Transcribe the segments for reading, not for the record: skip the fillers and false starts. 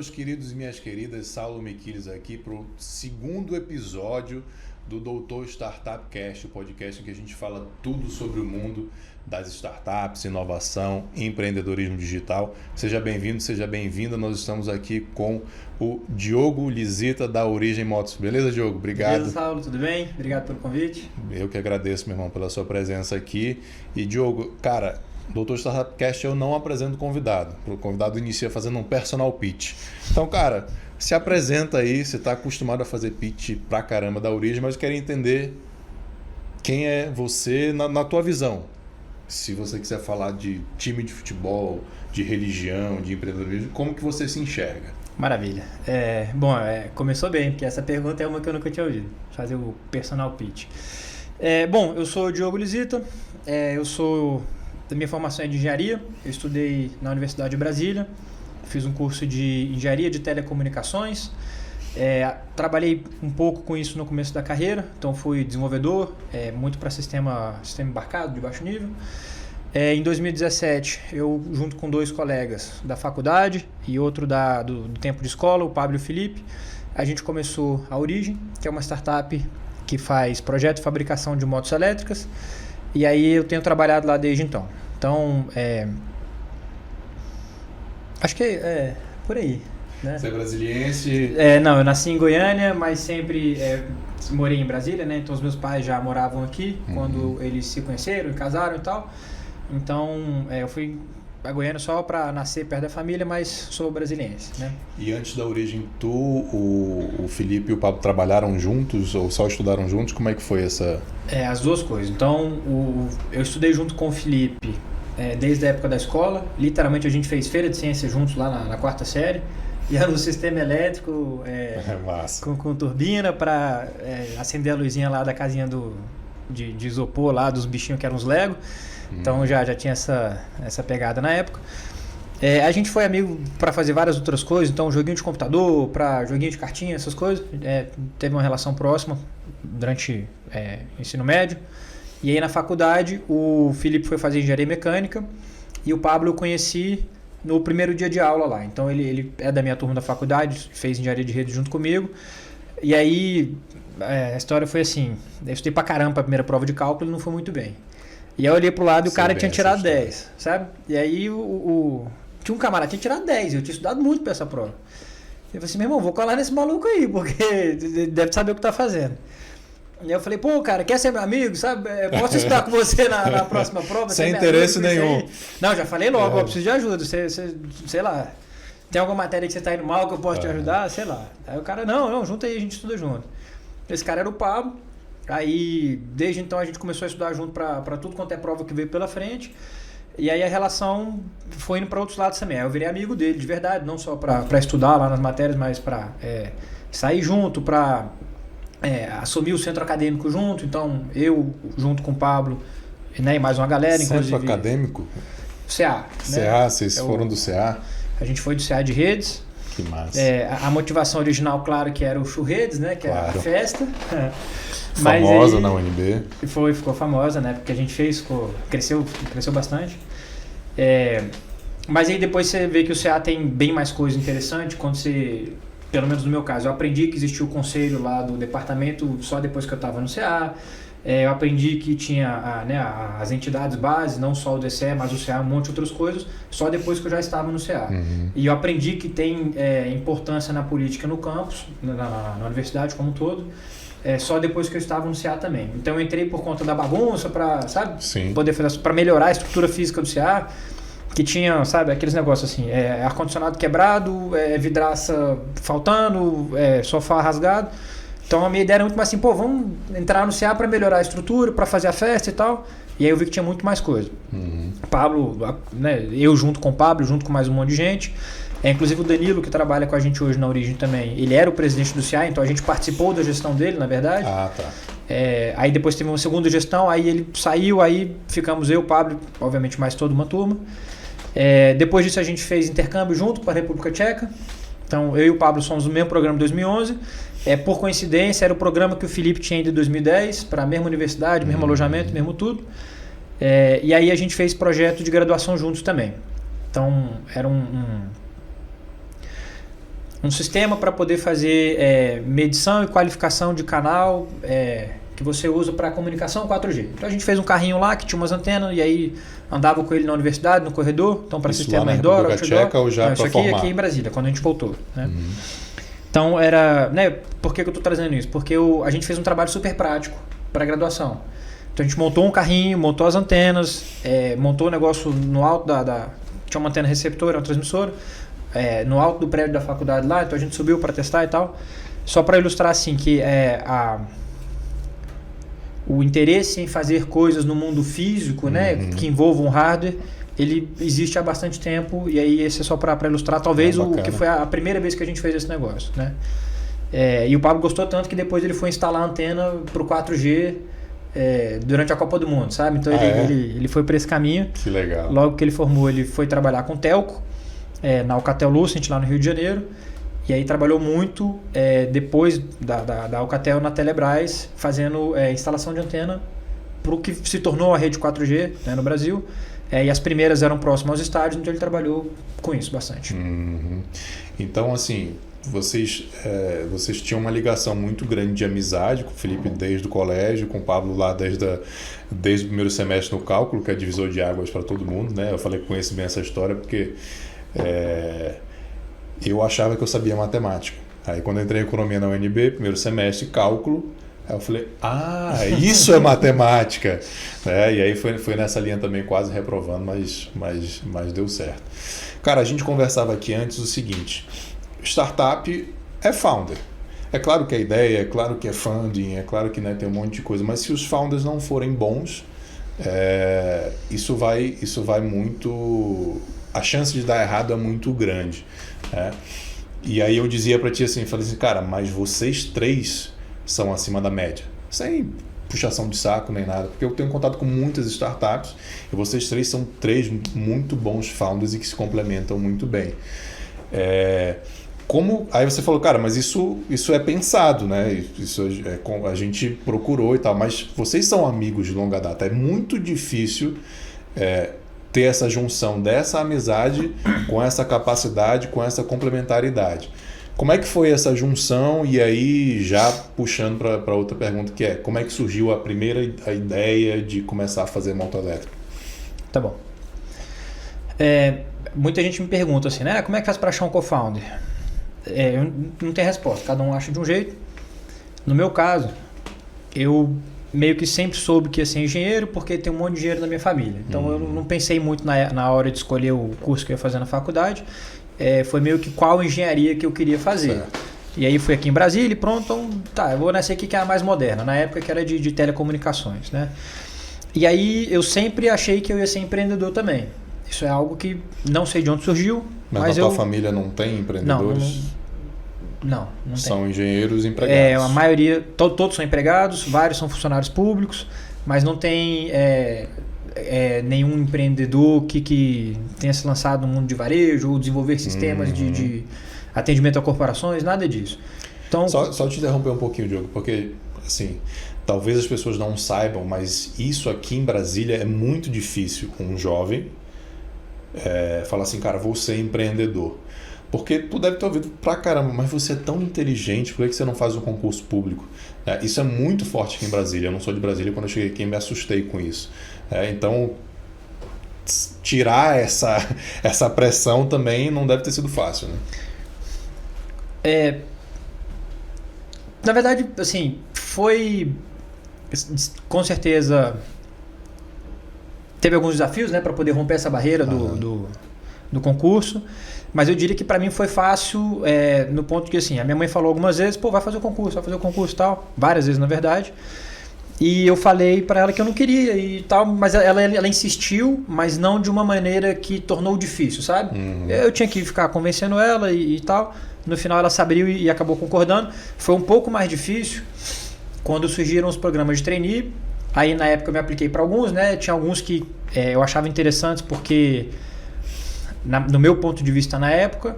meus queridos e minhas queridas, Saulo Miquiles aqui para o segundo episódio do Doutor Startup Cast, o podcast em que a gente fala tudo sobre o mundo das startups, inovação, empreendedorismo digital. Seja bem-vindo, seja bem-vinda. Nós estamos aqui com o Diogo Lisita da Origem Motos. Beleza, Diogo? Obrigado. Beleza, Saulo, tudo bem? Obrigado pelo convite. Eu que agradeço, meu irmão, pela sua presença aqui. E, Diogo, cara, Doutor Startup Cast eu não apresento convidado. O convidado inicia fazendo um personal pitch. Então, cara, se apresenta aí. Você está acostumado a fazer pitch pra caramba da Origem, mas eu quero entender quem é você na tua visão. Se você quiser falar de time de futebol, de religião, de empreendedorismo, como que você se enxerga? Maravilha. Começou bem, porque essa pergunta é uma que eu nunca tinha ouvido. Fazer o personal pitch. Eu sou o Diogo Lisita. A minha formação é de engenharia. Eu estudei na Universidade de Brasília. Fiz um curso de engenharia de telecomunicações. Trabalhei um pouco com isso no começo da carreira. Então fui desenvolvedor, muito para sistema embarcado de baixo nível. Em 2017, eu junto com dois colegas da faculdade e outro do tempo de escola, o Pablo e o Felipe, a gente começou a Origem, que é uma startup que faz projeto e fabricação de motos elétricas. E aí eu tenho trabalhado lá desde então. Então, acho que é por aí. Né? Você é brasiliense? Não, eu nasci em Goiânia, mas sempre morei em Brasília, né? Então os meus pais já moravam aqui quando eles se conheceram e casaram e tal. Então eu fui a Goiânia só para nascer perto da família, mas sou brasiliense, né? E antes da Origem, o Felipe e o Pablo trabalharam juntos ou só estudaram juntos? Como é que foi essa... As duas coisas. Então eu estudei junto com o Felipe desde a época da escola. Literalmente a gente fez feira de ciência juntos lá na quarta série. E era no sistema elétrico com turbina para acender a luzinha lá da casinha de isopor lá dos bichinhos que eram os Lego. Então já tinha essa pegada na época. A gente foi amigo para fazer várias outras coisas. Então joguinho de computador, para joguinho de cartinha, essas coisas. Teve uma relação próxima durante o ensino médio. E aí na faculdade o Felipe foi fazer engenharia mecânica e o Pablo eu conheci no primeiro dia de aula lá. Então ele é da minha turma da faculdade, fez engenharia de rede junto comigo. E aí a história foi assim, eu estudei pra caramba a primeira prova de cálculo e não foi muito bem. E aí eu olhei pro lado e o cara tinha tirado 10, sabe? E aí tinha um camarada que tinha tirado 10, eu tinha estudado muito pra essa prova. Eu falei assim, meu irmão, vou colar nesse maluco aí, porque deve saber o que tá fazendo. E eu falei, pô, cara, quer ser meu amigo, sabe? Posso estudar com você na próxima prova? Sem interesse nenhum. Não, já falei logo, eu preciso de ajuda. Você, sei lá, tem alguma matéria que você tá indo mal que eu posso te ajudar? Sei lá. Aí o cara, não, junta aí, a gente estuda junto. Esse cara era o Pablo. Aí, desde então, a gente começou a estudar junto pra tudo quanto é prova que veio pela frente. E aí a relação foi indo pra outros lados também. Aí eu virei amigo dele, de verdade, não só pra estudar lá nas matérias, mas pra sair junto, pra... assumir o centro acadêmico junto, então eu junto com o Pablo, né, e mais uma galera, centro inclusive. Centro acadêmico? CA. CA, né? Vocês foram do CA? A gente foi do CA de redes. Que massa. A motivação original, claro, que era o Churredes, né, que era a festa. Famosa aí, na UNB. Ficou famosa, né, porque a gente fez, cresceu bastante. Mas aí depois você vê que o CA tem bem mais coisa interessante, quando você... Pelo menos no meu caso, eu aprendi que existia o conselho lá do departamento só depois que eu estava no CA. Eu aprendi que tinha as entidades base, não só o DCE, mas o CA, um monte de outras coisas, só depois que eu já estava no CA. E eu aprendi que tem importância na política no campus, na universidade como um todo, só depois que eu estava no CA também. Então eu entrei por conta da bagunça, para poder fazer, para melhorar a estrutura física do CA. Que tinha, sabe, aqueles negócios assim, ar-condicionado quebrado, vidraça faltando, sofá rasgado. Então a minha ideia era muito mais assim, vamos entrar no CA para melhorar a estrutura, para fazer a festa e tal. E aí eu vi que tinha muito mais coisa. Pablo, né, eu junto com o Pablo, junto com mais um monte de gente. Inclusive o Danilo, que trabalha com a gente hoje na Origem também, ele era o presidente do CA, então a gente participou da gestão dele, na verdade. Aí depois teve uma segunda gestão, aí ele saiu, aí ficamos eu, o Pablo, obviamente mais toda uma turma. Depois disso a gente fez intercâmbio junto com a República Tcheca. Então eu e o Pablo somos do mesmo programa de 2011. Por coincidência era o programa que o Felipe tinha ido em 2010, para a mesma universidade, mesmo alojamento, mesmo tudo. E aí a gente fez projeto de graduação juntos também. Então era um sistema para poder fazer medição e qualificação de canal que você usa para comunicação 4G. Então a gente fez um carrinho lá que tinha umas antenas e aí andava com ele na universidade, no corredor, então para sistema indoor, outdoor. Ou já isso aqui em Brasília, quando a gente voltou. Né? Uhum. Então por que eu estou trazendo isso? Porque a gente fez um trabalho super prático para a graduação. Então a gente montou um carrinho, montou as antenas, montou o negócio no alto tinha uma antena receptora, uma transmissora, no alto do prédio da faculdade lá, então a gente subiu para testar e tal. Só para ilustrar assim que o interesse em fazer coisas no mundo físico, né, que envolvam hardware, ele existe há bastante tempo, e aí esse é só para ilustrar talvez o que foi a primeira vez que a gente fez esse negócio, né? E o Pablo gostou tanto que depois ele foi instalar a antena para o 4G durante a Copa do Mundo, sabe? Então ele foi para esse caminho. Que legal. Logo que ele formou, ele foi trabalhar com telco, na Alcatel Lucent, lá no Rio de Janeiro. E aí trabalhou muito depois da Alcatel na Telebrás, fazendo instalação de antena para o que se tornou a rede 4G, né, no Brasil. E as primeiras eram próximas aos estádios, então ele trabalhou com isso bastante. Uhum. Então, assim, vocês tinham uma ligação muito grande de amizade com o Felipe desde o colégio, com o Pablo lá desde o primeiro semestre no cálculo, que é divisor de águas para todo mundo, né? Eu falei que conheço bem essa história porque eu achava que eu sabia matemática. Aí quando eu entrei em economia na UNB, primeiro semestre, cálculo, aí eu falei, isso é matemática. E aí foi nessa linha também, quase reprovando, mas deu certo. Cara, a gente conversava aqui antes o seguinte: startup é founder. É claro que é ideia, é claro que é funding, é claro que, né, tem um monte de coisa, mas se os founders não forem bons, isso vai muito... A chance de dar errado é muito grande. E aí eu dizia para ti assim, falei assim, cara, mas vocês três são acima da média. Sem puxação de saco nem nada, porque eu tenho contato com muitas startups e vocês três são três muito bons founders e que se complementam muito bem. Aí você falou, cara, mas isso é pensado, né? Isso a gente procurou e tal, mas vocês são amigos de longa data. É muito difícil ter essa junção dessa amizade com essa capacidade, com essa complementaridade. Como é que foi essa junção? E aí, já puxando para outra pergunta, que como é que surgiu a ideia de começar a fazer moto elétrico? Tá bom. Muita gente me pergunta assim, né? Como é que faz para achar um co-founder? Eu não tenho resposta, cada um acha de um jeito. No meu caso, eu meio que sempre soube que ia ser engenheiro porque tem um monte de dinheiro na minha família. Então eu não pensei muito na hora de escolher o curso que eu ia fazer na faculdade. Foi meio que qual engenharia que eu queria fazer. Certo. E aí fui aqui em Brasília e pronto, então, eu vou nessa aqui que é a mais moderna, na época que era de telecomunicações, né? E aí eu sempre achei que eu ia ser empreendedor também. Isso é algo que não sei de onde surgiu. Mas na tua família não tem empreendedores? Não tem. São engenheiros empregados. A maioria, todos são empregados, vários são funcionários públicos, mas não tem nenhum empreendedor que tenha se lançado no mundo de varejo ou desenvolver sistemas de atendimento a corporações, nada disso. Então, só te interromper um pouquinho, Diogo, porque assim, talvez as pessoas não saibam, mas isso aqui em Brasília é muito difícil um jovem falar assim, cara, vou ser empreendedor. Porque tu deve ter ouvido pra caramba, mas você é tão inteligente, por que você não faz um concurso público? Isso é muito forte aqui em Brasília. Eu não sou de Brasília, quando eu cheguei aqui me assustei com isso. Então, tirar essa pressão também não deve ter sido fácil, né? Na verdade, assim, foi com certeza... Teve alguns desafios, né, para poder romper essa barreira do concurso. Mas eu diria que para mim foi fácil no ponto que assim, a minha mãe falou algumas vezes, vai fazer o concurso e tal, várias vezes na verdade, e eu falei para ela que eu não queria e tal, mas ela insistiu, mas não de uma maneira que tornou difícil, sabe? Eu tinha que ficar convencendo ela e tal, no final ela se abriu e acabou concordando. Foi um pouco mais difícil quando surgiram os programas de trainee, aí na época eu me apliquei para alguns, né? Tinha alguns que eu achava interessantes porque... no meu ponto de vista na época,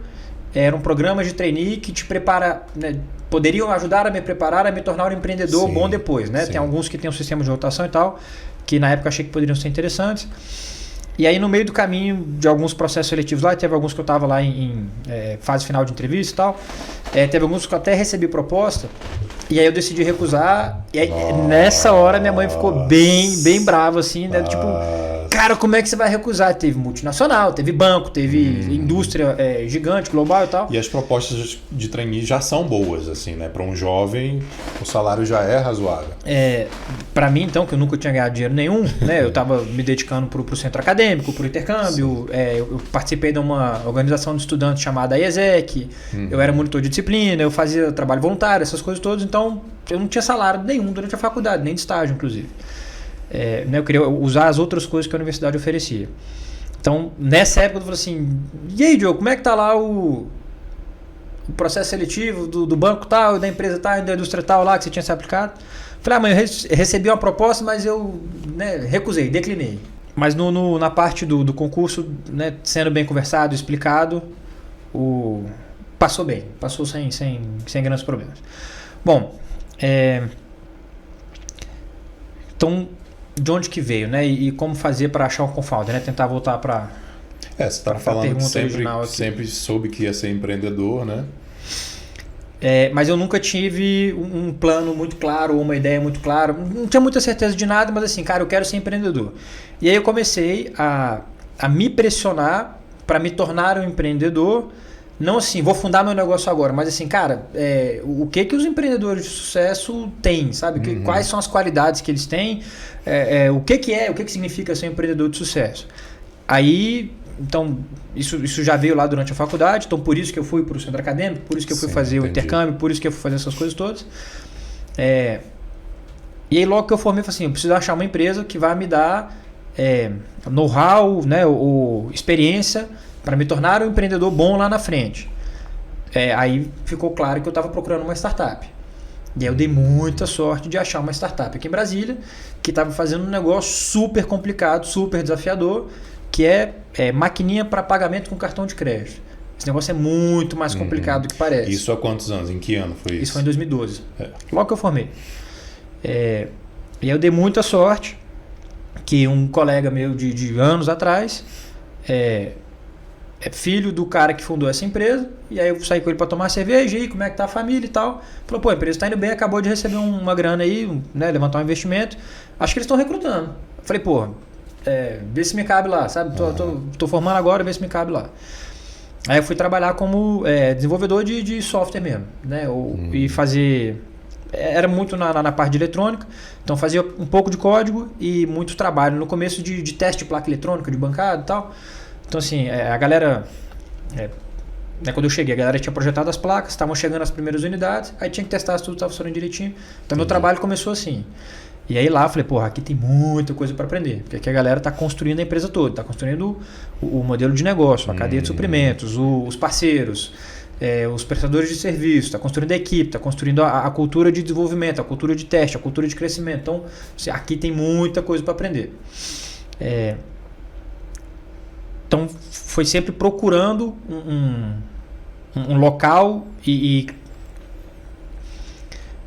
era um programa de trainee que te prepara, né, poderiam ajudar a me preparar a me tornar um empreendedor bom depois, né? Tem alguns que tem um sistema de rotação e tal, que na época achei que poderiam ser interessantes. E aí, no meio do caminho de alguns processos seletivos lá, teve alguns que eu estava lá em fase final de entrevista e tal, teve alguns que eu até recebi proposta, e aí eu decidi recusar, e aí, nessa hora minha mãe ficou bem brava, assim, né? Tipo, cara, como é que você vai recusar? Teve multinacional, teve banco, teve indústria gigante, global e tal. E as propostas de trainee já são boas, assim, né? Para um jovem, o salário já é razoável. Para mim, então, que eu nunca tinha ganhado dinheiro nenhum, né? Eu estava me dedicando pro centro acadêmico, pro intercâmbio, eu participei de uma organização de estudantes chamada IESEC, eu era monitor de disciplina, eu fazia trabalho voluntário, essas coisas todas, então eu não tinha salário nenhum durante a faculdade, nem de estágio, inclusive. Né, eu queria usar as outras coisas que a universidade oferecia. Então, nessa época, eu falei assim, e aí, Diogo, como é que tá lá o processo seletivo do banco tal, da empresa tal, da indústria tal lá que você tinha se aplicado? Falei, mãe, eu recebi uma proposta, mas eu recusei, declinei. Mas na parte do concurso, né, sendo bem conversado, explicado, passou bem, passou sem grandes problemas. Bom, então, de onde que veio, né? E como fazer para achar um co-founder, né? Tentar voltar para você estava falando que sempre soube que ia ser empreendedor, né? Mas eu nunca tive um plano muito claro, ou uma ideia muito clara. Não tinha muita certeza de nada, mas assim, cara, eu quero ser empreendedor. E aí eu comecei a me pressionar para me tornar um empreendedor. Não assim, vou fundar meu negócio agora, mas assim, cara, o que os empreendedores de sucesso têm, sabe? Quais são as qualidades que eles têm, o que significa ser um empreendedor de sucesso. Aí, então, isso já veio lá durante a faculdade, então por isso que eu fui para o centro acadêmico, por isso que eu fui fazer o intercâmbio, por isso que eu fui fazer essas coisas todas. E aí logo que eu formei, eu falei assim, eu preciso achar uma empresa que vai me dar know-how, né, ou experiência, para me tornar um empreendedor bom lá na frente. Aí ficou claro que eu estava procurando uma startup. E aí eu dei muita sorte de achar uma startup aqui em Brasília, que estava fazendo um negócio super complicado, super desafiador, que é maquininha para pagamento com cartão de crédito. Esse negócio é muito mais complicado do que parece. Isso há quantos anos? Em que ano foi isso? Isso foi em 2012. Logo que eu formei. E aí eu dei muita sorte que um colega meu de anos atrás... é filho do cara que fundou essa empresa, e aí eu saí com ele para tomar cerveja, e como é que tá a família e tal. Falou, pô, a empresa tá indo bem, acabou de receber uma grana aí, né, levantar um investimento, acho que eles estão recrutando. Eu falei, pô, vê se me cabe lá, sabe, tô formando agora, vê se me cabe lá. Aí eu fui trabalhar como desenvolvedor de software mesmo, né, e fazer... Era muito na parte de eletrônica, então fazia um pouco de código e muito trabalho no começo de teste de placa eletrônica, de bancada e tal. Então, assim, a galera... quando eu cheguei, a galera tinha projetado as placas, estavam chegando as primeiras unidades, aí tinha que testar se tudo estava funcionando direitinho. Então, meu trabalho começou assim. E aí lá eu falei, porra, aqui tem muita coisa para aprender. Porque aqui a galera está construindo a empresa toda, está construindo o modelo de negócio, a cadeia de suprimentos, os parceiros, os prestadores de serviço, está construindo a equipe, está construindo a cultura de desenvolvimento, a cultura de teste, a cultura de crescimento. Então, assim, aqui tem muita coisa para aprender. Então, foi sempre procurando um local e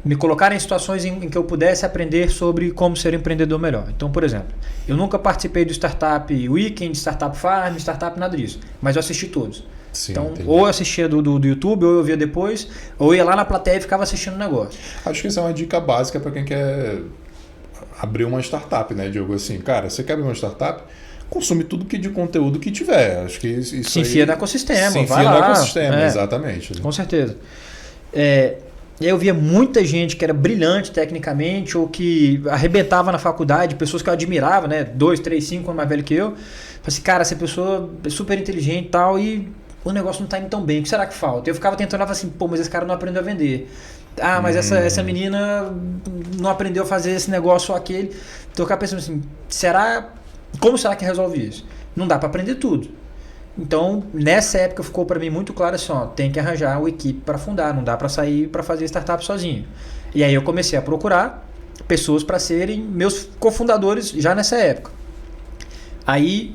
me colocar em situações em que eu pudesse aprender sobre como ser um empreendedor melhor. Então, por exemplo, eu nunca participei do Startup Weekend, Startup Farm, Startup, nada disso, mas eu assisti todos. Sim, então, entendi. Ou eu assistia do YouTube, ou eu via depois, ou ia lá na plateia e ficava assistindo o negócio. Acho que isso é uma dica básica para quem quer abrir uma startup, né, Diogo? Assim, cara, você quer abrir uma startup? Consome tudo que de conteúdo que tiver. Acho que isso se enfia no ecossistema. Se enfia no ecossistema, exatamente. Com certeza. E aí eu via muita gente que era brilhante tecnicamente ou que arrebentava na faculdade, pessoas que eu admirava, né? 2, 3, 5 anos mais velho que eu. Falei assim, cara, essa pessoa é super inteligente e tal, e o negócio não tá indo tão bem. O que será que falta? Eu ficava tentando, eu falava assim, pô, mas esse cara não aprendeu a vender. Ah, mas essa menina não aprendeu a fazer esse negócio ou aquele. Então eu ficava pensando assim, como será que resolve isso? Não dá para aprender tudo. Então, nessa época ficou para mim muito claro assim, tem que arranjar uma equipe para fundar, não dá para sair para fazer startup sozinho. E aí eu comecei a procurar pessoas para serem meus cofundadores já nessa época. Aí,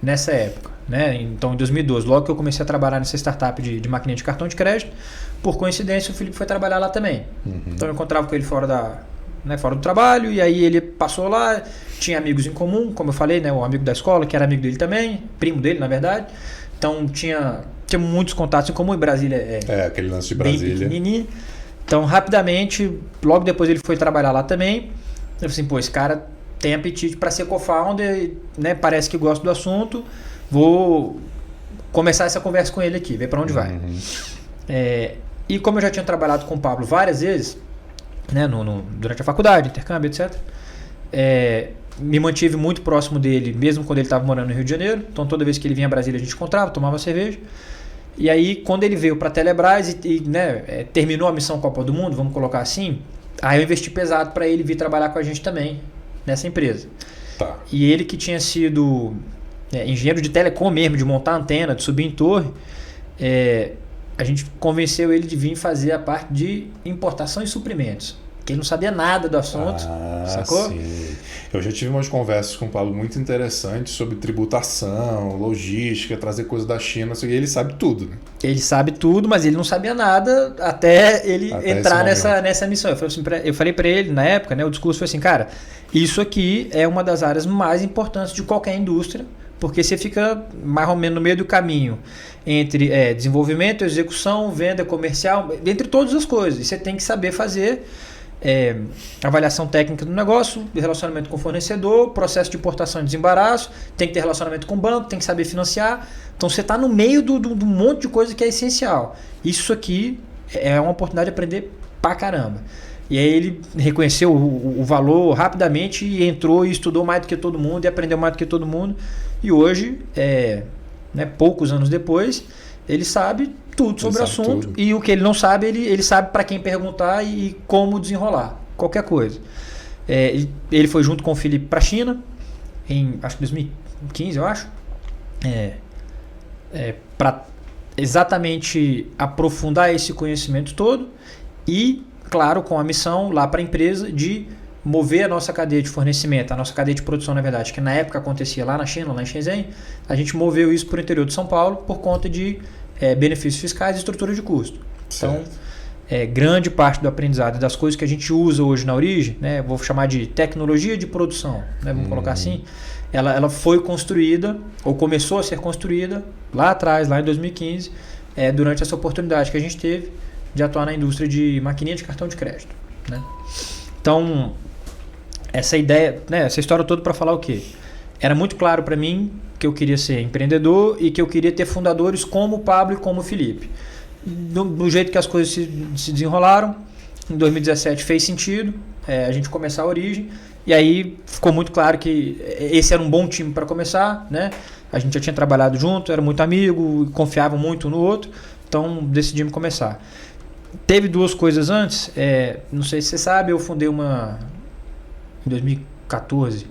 nessa época, né? Então, em 2012, logo que eu comecei a trabalhar nessa startup de maquininha de cartão de crédito, por coincidência o Felipe foi trabalhar lá também. Então eu encontrava com ele fora né, fora do trabalho, e aí ele passou lá, tinha amigos em comum, como eu falei, né, o amigo da escola, que era amigo dele também, primo dele, na verdade. Então tinha muitos contatos em comum, e Brasília aquele lance de bem Brasília. pequenininho. Então, rapidamente, logo depois ele foi trabalhar lá também. Eu falei assim, pô, esse cara tem apetite para ser co-founder, né, parece que gosta do assunto, vou começar essa conversa com ele aqui, ver para onde vai. E como eu já tinha trabalhado com o Pablo várias vezes, né, durante a faculdade, intercâmbio, etc., me mantive muito próximo dele, mesmo quando ele estava morando no Rio de Janeiro. Então, toda vez que ele vinha a Brasília, a gente encontrava, tomava cerveja. E aí, quando ele veio para a Telebrás né, terminou a missão Copa do Mundo, vamos colocar assim, aí eu investi pesado para ele vir trabalhar com a gente também nessa empresa. Tá. E ele que tinha sido engenheiro de telecom mesmo, de montar antena, de subir em torre, a gente convenceu ele de vir fazer a parte de importação e suprimentos. Que ele não sabia nada do assunto, sacou? Sim. Eu já tive umas conversas com o Paulo muito interessantes sobre tributação, logística, trazer coisa da China, e ele sabe tudo, né? Ele sabe tudo, mas ele não sabia nada até ele entrar nessa missão. Eu falei para ele na época, né, o discurso foi assim, cara, isso aqui é uma das áreas mais importantes de qualquer indústria, porque você fica mais ou menos no meio do caminho entre desenvolvimento, execução, venda comercial, entre todas as coisas. E você tem que saber fazer avaliação técnica do negócio, relacionamento com o fornecedor, processo de importação e desembaraço, tem que ter relacionamento com o banco, tem que saber financiar. Então você está no meio do monte de coisa que é essencial. Isso aqui é uma oportunidade de aprender pra caramba. E aí ele reconheceu o valor rapidamente e entrou e estudou mais do que todo mundo e aprendeu mais do que todo mundo. E hoje, né, poucos anos depois, ele sabe tudo sobre o assunto. E o que ele não sabe, ele sabe para quem perguntar e como desenrolar qualquer coisa. Ele foi junto com o Felipe para a China em acho que 2015, eu acho, para exatamente aprofundar esse conhecimento todo e, claro, com a missão lá para a empresa de mover a nossa cadeia de fornecimento, a nossa cadeia de produção, na verdade, que na época acontecia lá na China, lá em Shenzhen, a gente moveu isso para o interior de São Paulo por conta de benefícios fiscais e estrutura de custo. Então, grande parte do aprendizado das coisas que a gente usa hoje na Origem, né, vou chamar de tecnologia de produção, né, vamos colocar assim, ela foi construída, ou começou a ser construída lá atrás, lá em 2015, durante essa oportunidade que a gente teve de atuar na indústria de maquininha de cartão de crédito, né? Então, essa ideia, né, essa história toda para falar o quê? Era muito claro para mim que eu queria ser empreendedor e que eu queria ter fundadores como o Pablo e como o Felipe. Do jeito que as coisas se desenrolaram, em 2017 fez sentido a gente começar a Origem, e aí ficou muito claro que esse era um bom time para começar, né? A gente já tinha trabalhado junto, era muito amigo, confiava muito um no outro, então decidimos começar. Teve duas coisas antes, não sei se você sabe, eu fundei em 2014,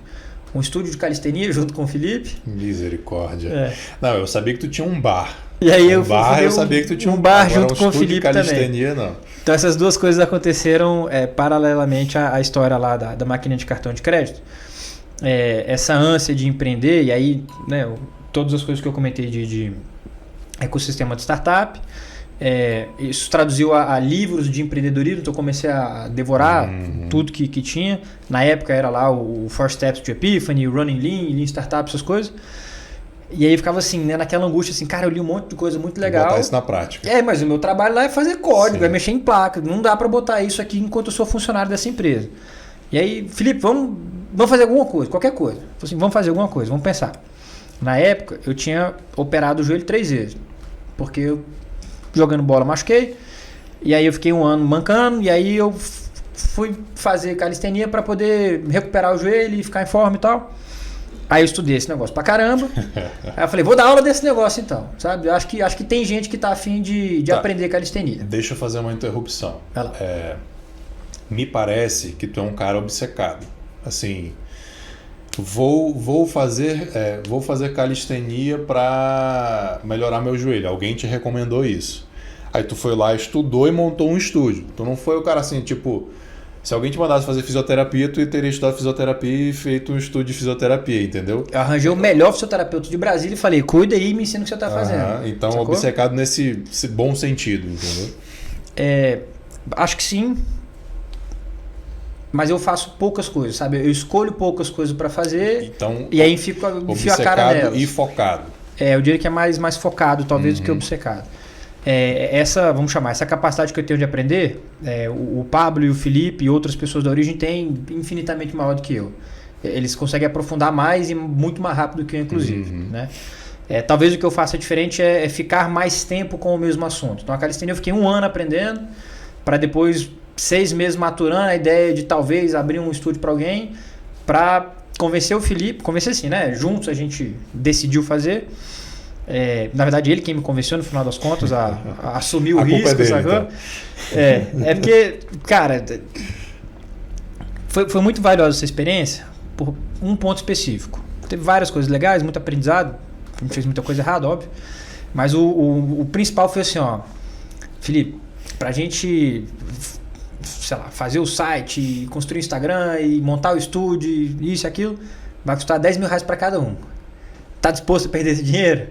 um estúdio de calistenia junto com o Felipe. Misericórdia. Não, eu sabia que tu tinha um bar. E aí eu sabia que tu tinha um bar agora, junto com o Felipe de calistenia, também. Não. Então essas duas coisas aconteceram paralelamente à história lá da máquina de cartão de crédito. Essa ânsia de empreender, e aí, né, todas as coisas que eu comentei de ecossistema de startup, isso traduziu a livros de empreendedorismo, então eu comecei a devorar tudo que tinha. Na época era lá o Four Steps to Epiphany, o Running Lean Startup, essas coisas. E aí ficava assim, né, naquela angústia assim, cara, eu li um monte de coisa muito legal. Botar isso na prática. Mas o meu trabalho lá é fazer código, é mexer em placa. Não dá para botar isso aqui enquanto eu sou funcionário dessa empresa. E aí, Felipe, vamos fazer alguma coisa, qualquer coisa. Falei assim, vamos fazer alguma coisa, vamos pensar. Na época, eu tinha operado o joelho 3 vezes. Porque eu, jogando bola, machuquei. E aí eu fiquei um ano mancando. E aí eu fui fazer calistenia para poder recuperar o joelho e ficar em forma e tal. Aí eu estudei esse negócio pra caramba. Aí eu falei, vou dar aula desse negócio então, sabe? Acho que tem gente que tá afim de aprender calistenia. Deixa eu fazer uma interrupção. Vai lá. Me parece que tu é um cara obcecado. Assim, vou fazer calistenia para melhorar meu joelho. Alguém te recomendou isso. Aí tu foi lá, estudou e montou um estúdio. Tu não foi o cara assim, tipo... Se alguém te mandasse fazer fisioterapia, tu teria estudado fisioterapia e feito um estudo de fisioterapia, entendeu? Eu arranjei o melhor fisioterapeuta de Brasília e falei, cuida aí e me ensina o que você tá fazendo. Então, sacou? Obcecado nesse bom sentido, entendeu? Acho que sim. mas eu faço poucas coisas, sabe? Eu escolho poucas coisas para fazer, então, e aí enfio a cara nelas. E focado. Eu diria que é mais focado, talvez, do que obcecado. Vamos chamar, essa capacidade que eu tenho de aprender, o Pablo e o Felipe e outras pessoas da Origem têm infinitamente maior do que eu. Eles conseguem aprofundar mais e muito mais rápido do que eu, inclusive. Né? Talvez o que eu faça diferente é ficar mais tempo com o mesmo assunto. Então, a calistenia eu fiquei 1 ano aprendendo, para depois 6 meses maturando a ideia de talvez abrir um estúdio para alguém, para convencer o Felipe, convencer assim, né? Juntos a gente decidiu fazer. Na verdade, ele quem me convenceu no final das contas a assumir o risco, dele, sacou? então. Porque, cara, foi muito valiosa essa experiência por um ponto específico. Teve várias coisas legais, muito aprendizado, a gente fez muita coisa errada, óbvio, mas o principal foi assim, ó, Felipe, pra gente, sei lá, fazer o site, construir o Instagram e montar o estúdio, isso e aquilo, vai custar R$10.000 para cada um. Tá disposto a perder esse dinheiro?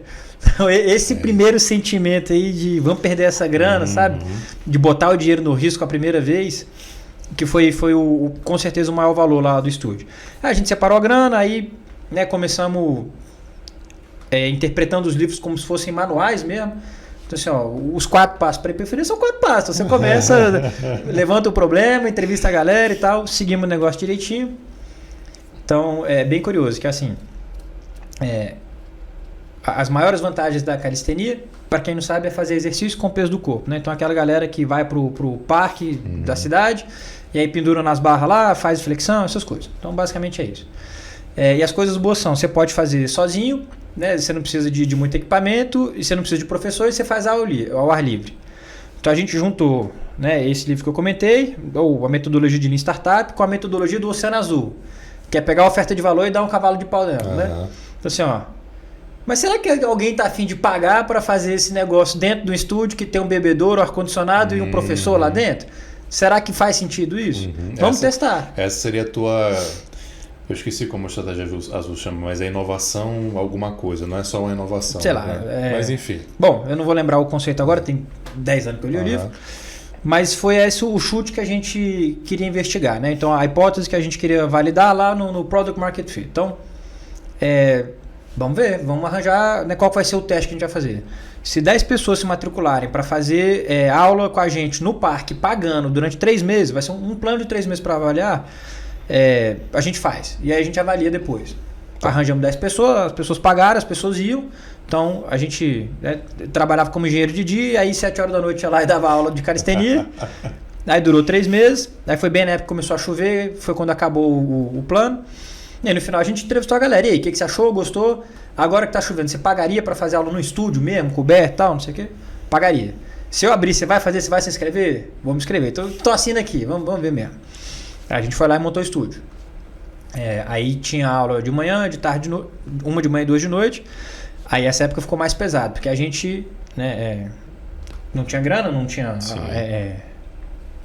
Esse primeiro sentimento aí de vamos perder essa grana, sabe? De botar o dinheiro no risco a primeira vez, que foi com certeza o maior valor lá do estúdio. A gente separou a grana, aí né, começamos interpretando os livros como se fossem manuais mesmo. Então assim, ó, os 4 passos para hipertrofia são 4 passos. Você começa, levanta o problema, entrevista a galera e tal, seguimos o negócio direitinho. Então é bem curioso, que assim... as maiores vantagens da calistenia, para quem não sabe, é fazer exercício com o peso do corpo, né? Então aquela galera que vai pro parque da cidade e aí pendura nas barras lá, faz flexão, essas coisas. Então basicamente é isso. E as coisas boas são, você pode fazer sozinho, né? Você não precisa de muito equipamento e você não precisa de professor e você faz ao ar livre. Então a gente juntou, né, esse livro que eu comentei, ou a metodologia de Lean Startup, com a metodologia do Oceano Azul, que é pegar a oferta de valor e dar um cavalo de pau nela, né? Então assim, ó, mas será que alguém está a fim de pagar para fazer esse negócio dentro do estúdio que tem um bebedouro, ar-condicionado e um professor lá dentro? Será que faz sentido isso? Vamos testar. Essa seria a tua... Eu esqueci como a estratégia azul chama, mas é inovação alguma coisa, não é só uma inovação. Sei lá. Né? Mas enfim. Bom, eu não vou lembrar o conceito agora, tem 10 anos que eu li o livro. Mas foi esse o chute que a gente queria investigar, né? Então a hipótese que a gente queria validar lá no Product Market Fit. Então, vamos ver, vamos arranjar, né, qual vai ser o teste que a gente vai fazer. Se 10 pessoas se matricularem para fazer aula com a gente no parque, pagando durante 3 meses, vai ser um plano de 3 meses para avaliar, a gente faz. E aí a gente avalia depois. Arranjamos 10 pessoas, as pessoas pagaram, as pessoas iam. Então a gente trabalhava como engenheiro de dia, aí 7 horas da noite ia lá e dava aula de calistenia. Aí durou 3 meses, aí foi bem na época que começou a chover, foi quando acabou o plano. E aí no final a gente entrevistou a galera. E aí, o que você achou? Gostou? Agora que tá chovendo, você pagaria para fazer aula no estúdio mesmo, coberto e tal, não sei o quê? Pagaria. Se eu abrir, você vai fazer, você vai se inscrever? Vou me inscrever. Então, tô assinando aqui, vamos ver mesmo. Aí a gente foi lá e montou o estúdio. Aí tinha aula de manhã, de tarde, uma de manhã e 2 de noite. Aí essa época ficou mais pesado, porque a gente não tinha grana, não tinha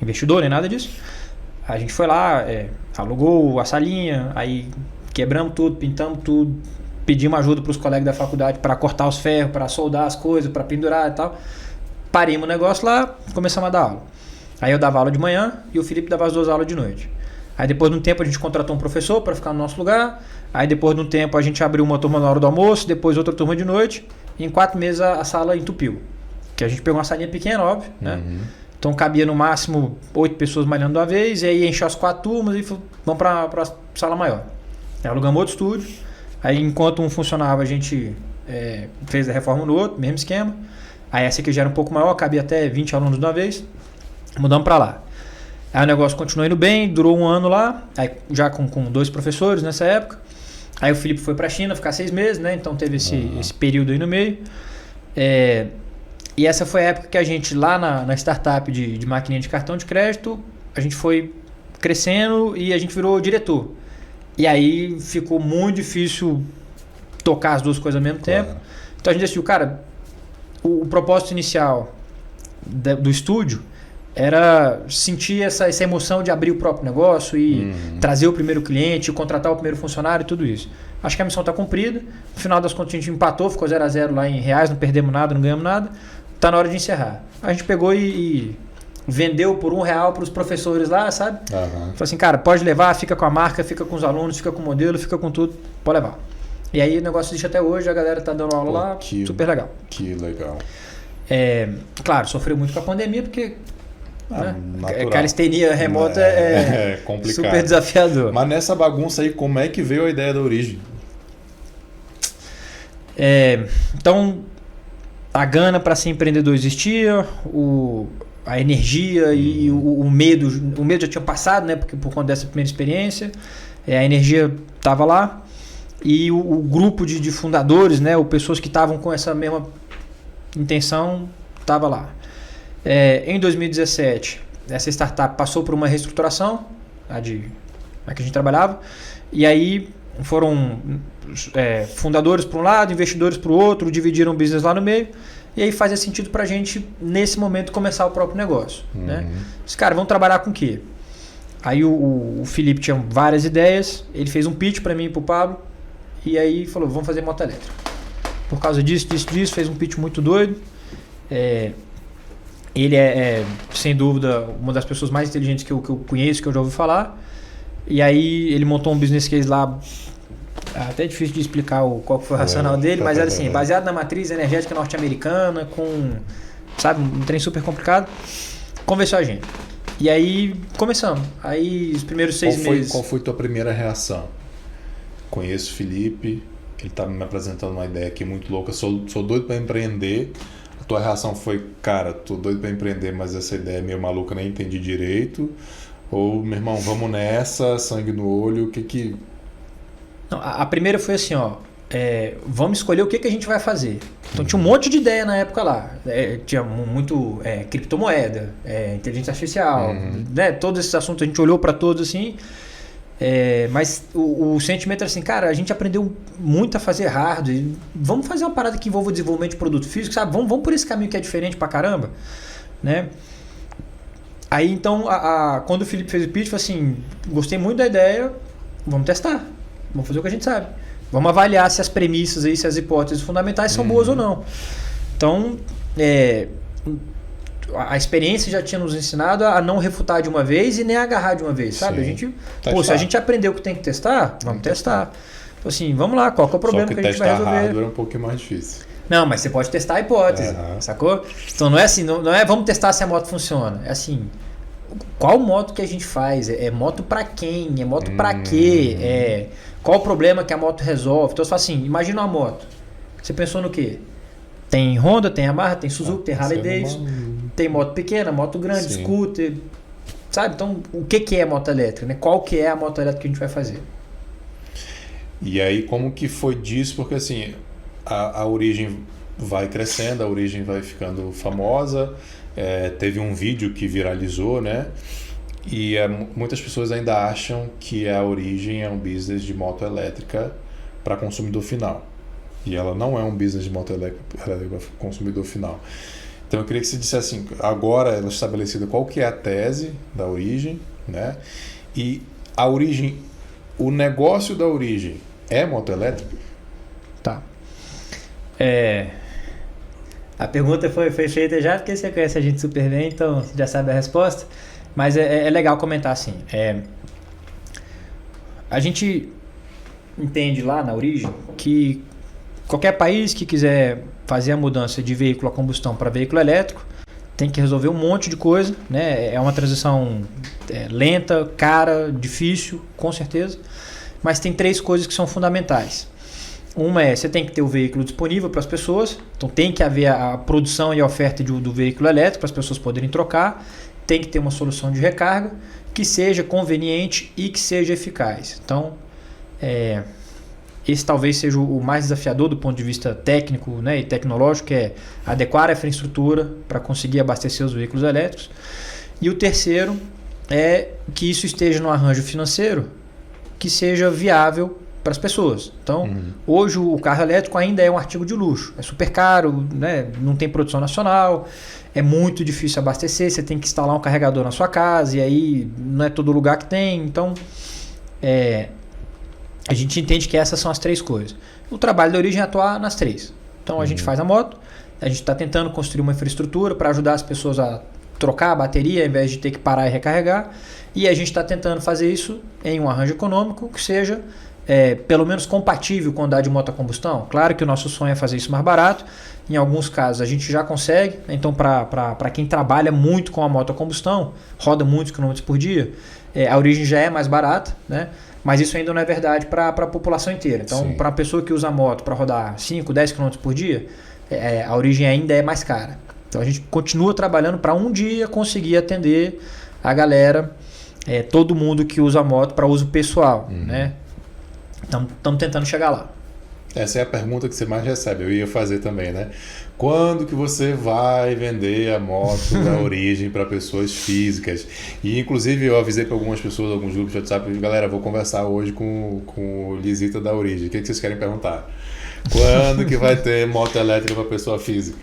investidor nem nada disso. A gente foi lá, alugou a salinha, aí quebramos tudo, pintamos tudo, pedimos ajuda para os colegas da faculdade para cortar os ferros, para soldar as coisas, para pendurar e tal. Parimos o negócio lá, começamos a dar aula. Aí eu dava aula de manhã e o Felipe dava as 2 aulas de noite. Aí depois de um tempo a gente contratou um professor para ficar no nosso lugar. Aí depois de um tempo a gente abriu uma turma na hora do almoço, depois outra turma de noite. E em 4 meses a sala entupiu. Que a gente pegou uma salinha pequena, óbvio, né? Então cabia no máximo 8 pessoas malhando de uma vez, e aí encheu as 4 turmas e vamos para a sala maior. Aí alugamos outro estúdio, aí enquanto um funcionava a gente fez a reforma no outro, mesmo esquema. Aí essa aqui já era um pouco maior, cabia até 20 alunos de uma vez, mudamos para lá. Aí o negócio continuou indo bem, durou 1 ano lá, aí já com 2 professores nessa época. Aí o Felipe foi para a China ficar 6 meses, né? Então teve esse período aí no meio. E essa foi a época que a gente, lá na startup de maquininha de cartão de crédito, a gente foi crescendo e a gente virou diretor. E aí ficou muito difícil tocar as 2 coisas ao mesmo tempo. Então a gente decidiu, cara, o propósito inicial do estúdio era sentir essa emoção de abrir o próprio negócio e trazer o primeiro cliente, contratar o primeiro funcionário e tudo isso. Acho que a missão está cumprida. No final das contas a gente empatou, ficou 0-0 lá em reais, não perdemos nada, não ganhamos nada. Tá na hora de encerrar. A gente pegou e vendeu por R$1 para os professores lá, sabe? Aham. Falou assim, cara, pode levar, fica com a marca, fica com os alunos, fica com o modelo, fica com tudo, pode levar. E aí o negócio existe até hoje, a galera tá dando aula lá, super legal. Que legal. Claro, sofreu muito com a pandemia, porque né, natural. calistenia remota é complicado. super desafiador. Mas nessa bagunça aí, como é que veio a ideia da origem? Então, a gana para ser empreendedor existia, a energia e o medo já tinha passado, né? Porque por conta dessa primeira experiência, a energia estava lá e o grupo de fundadores, né? Ou pessoas que estavam com essa mesma intenção, estava lá. Em 2017, essa startup passou por uma reestruturação, a que a gente trabalhava, e aí foram fundadores para um lado, investidores para o outro, dividiram o business lá no meio. E aí fazia sentido pra gente, nesse momento, começar o próprio negócio. Né? Os caras vão trabalhar com o quê? Aí o Felipe tinha várias ideias, ele fez um pitch pra mim e pro Pablo, e aí falou, vamos fazer moto elétrica. Por causa disso, fez um pitch muito doido. Ele sem dúvida, uma das pessoas mais inteligentes que eu conheço, que eu já ouvi falar. E aí ele montou um business case lá, até difícil de explicar qual foi o racional dele, mas era assim, baseado na matriz energética norte-americana, com, sabe, um trem super complicado, convenceu a gente. E aí começamos. Aí os primeiros 6 meses... Qual foi tua primeira reação? Conheço o Felipe, ele tá me apresentando uma ideia aqui muito louca, sou doido para empreender. A tua reação foi, cara, tô doido para empreender, mas essa ideia é meio maluca, nem entendi direito. Ou, meu irmão, vamos nessa, sangue no olho, o que... Não, a primeira foi assim, vamos escolher o que a gente vai fazer. Então tinha um monte de ideia na época lá. Tinha muito criptomoeda, inteligência artificial, né? Todos esses assuntos a gente olhou para todos assim. Mas o sentimento era assim, cara, a gente aprendeu muito a fazer hardware. Vamos fazer uma parada que envolva o desenvolvimento de produto físico, sabe? Vamos por esse caminho que é diferente pra caramba, né? Aí então, quando o Felipe fez o pitch, foi assim, gostei muito da ideia, vamos testar. Vamos fazer o que a gente sabe. Vamos avaliar se as premissas aí, se as hipóteses fundamentais são boas ou não. Então, a experiência já tinha nos ensinado a não refutar de uma vez e nem agarrar de uma vez, sabe? Sim. Se a gente aprendeu que tem que testar, vamos testar. Então, assim, vamos lá, qual que é o problema que a gente vai resolver? Testar hardware é um pouquinho mais difícil. Não, mas você pode testar a hipótese, sacou? Então não é assim, não é vamos testar se a moto funciona. É assim, qual moto que a gente faz? É moto pra quem? É moto pra quê? Qual o problema que a moto resolve? Então você fala assim, imagina uma moto. Você pensou no quê? Tem Honda, tem Yamaha, tem Suzuki, tem Harley Davidson, tem moto pequena, moto grande, scooter, sabe? Então o que é moto elétrica? Né? Qual que é a moto elétrica que a gente vai fazer? E aí como que foi disso? Porque assim, a origem vai crescendo, a origem vai ficando famosa, teve um vídeo que viralizou, né? E muitas pessoas ainda acham que a origem é um business de moto elétrica para consumidor final. E ela não é um business de moto elétrica para consumidor final. Então eu queria que você dissesse assim, agora ela é estabelecida qual que é a tese da origem, né? E a origem, o negócio da origem é moto elétrica? Tá. A pergunta foi feita já porque você conhece a gente super bem, então você já sabe a resposta. Mas é legal comentar assim. A gente entende lá na origem que qualquer país que quiser fazer a mudança de veículo a combustão para veículo elétrico tem que resolver um monte de coisa, né? É uma transição lenta, cara, difícil, com certeza. Mas tem 3 coisas que são fundamentais. Uma você tem que ter o veículo disponível para as pessoas, então tem que haver a produção e a oferta do veículo elétrico para as pessoas poderem trocar. Tem que ter uma solução de recarga que seja conveniente e que seja eficaz. Então, esse talvez seja o mais desafiador do ponto de vista técnico, né, e tecnológico, que é adequar a infraestrutura para conseguir abastecer os veículos elétricos. E o terceiro é que isso esteja no arranjo financeiro que seja viável para as pessoas. Então, hoje o carro elétrico ainda é um artigo de luxo. É super caro, né, não tem produção nacional, é muito difícil abastecer, você tem que instalar um carregador na sua casa e aí não é todo lugar que tem. Então, a gente entende que essas são as 3 coisas. O trabalho da origem é atuar nas 3. Então, a gente faz a moto, a gente está tentando construir uma infraestrutura para ajudar as pessoas a trocar a bateria, ao invés de ter que parar e recarregar. E a gente está tentando fazer isso em um arranjo econômico que seja pelo menos compatível com andar de moto a combustão. Claro que o nosso sonho é fazer isso mais barato. Em alguns casos a gente já consegue. Então, para quem trabalha muito com a moto a combustão, roda muitos quilômetros por dia, a Origin já é mais barata, né? Mas isso ainda não é verdade para a população inteira. Então, para uma pessoa que usa a moto para rodar 5, 10 km por dia, a Origin ainda é mais cara. Então, a gente continua trabalhando para um dia conseguir atender a galera, todo mundo que usa a moto para uso pessoal, né? Estamos tentando chegar lá. Essa é a pergunta que você mais recebe, eu ia fazer também, né? Quando que você vai vender a moto da Origin para pessoas físicas? E inclusive eu avisei para algumas pessoas, alguns grupos de WhatsApp, galera, vou conversar hoje com o Lisita da Origin. O que vocês querem perguntar? Quando que vai ter moto elétrica para pessoa física?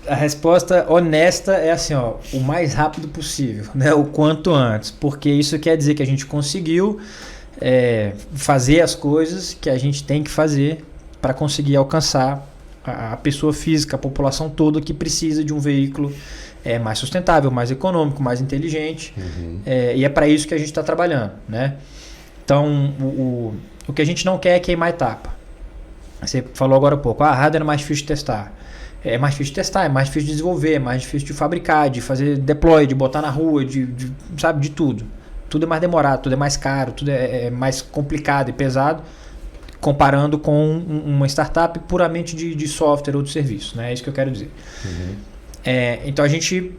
A resposta honesta é assim, ó, o mais rápido possível, né? O quanto antes, porque isso quer dizer que a gente conseguiu fazer as coisas que a gente tem que fazer para conseguir alcançar a pessoa física, a população toda que precisa de um veículo mais sustentável, mais econômico, mais inteligente. E é para isso que a gente está trabalhando, né? Então, o que a gente não quer é queimar etapa. Você falou agora há pouco, a hardware é mais difícil de testar. É mais difícil de testar, é mais difícil de desenvolver, é mais difícil de fabricar, de fazer deploy, de botar na rua, sabe, de tudo. Tudo é mais demorado, tudo é mais caro, tudo é mais complicado e pesado, comparando com uma startup puramente de software ou de serviço, né? É isso que eu quero dizer. Então a gente,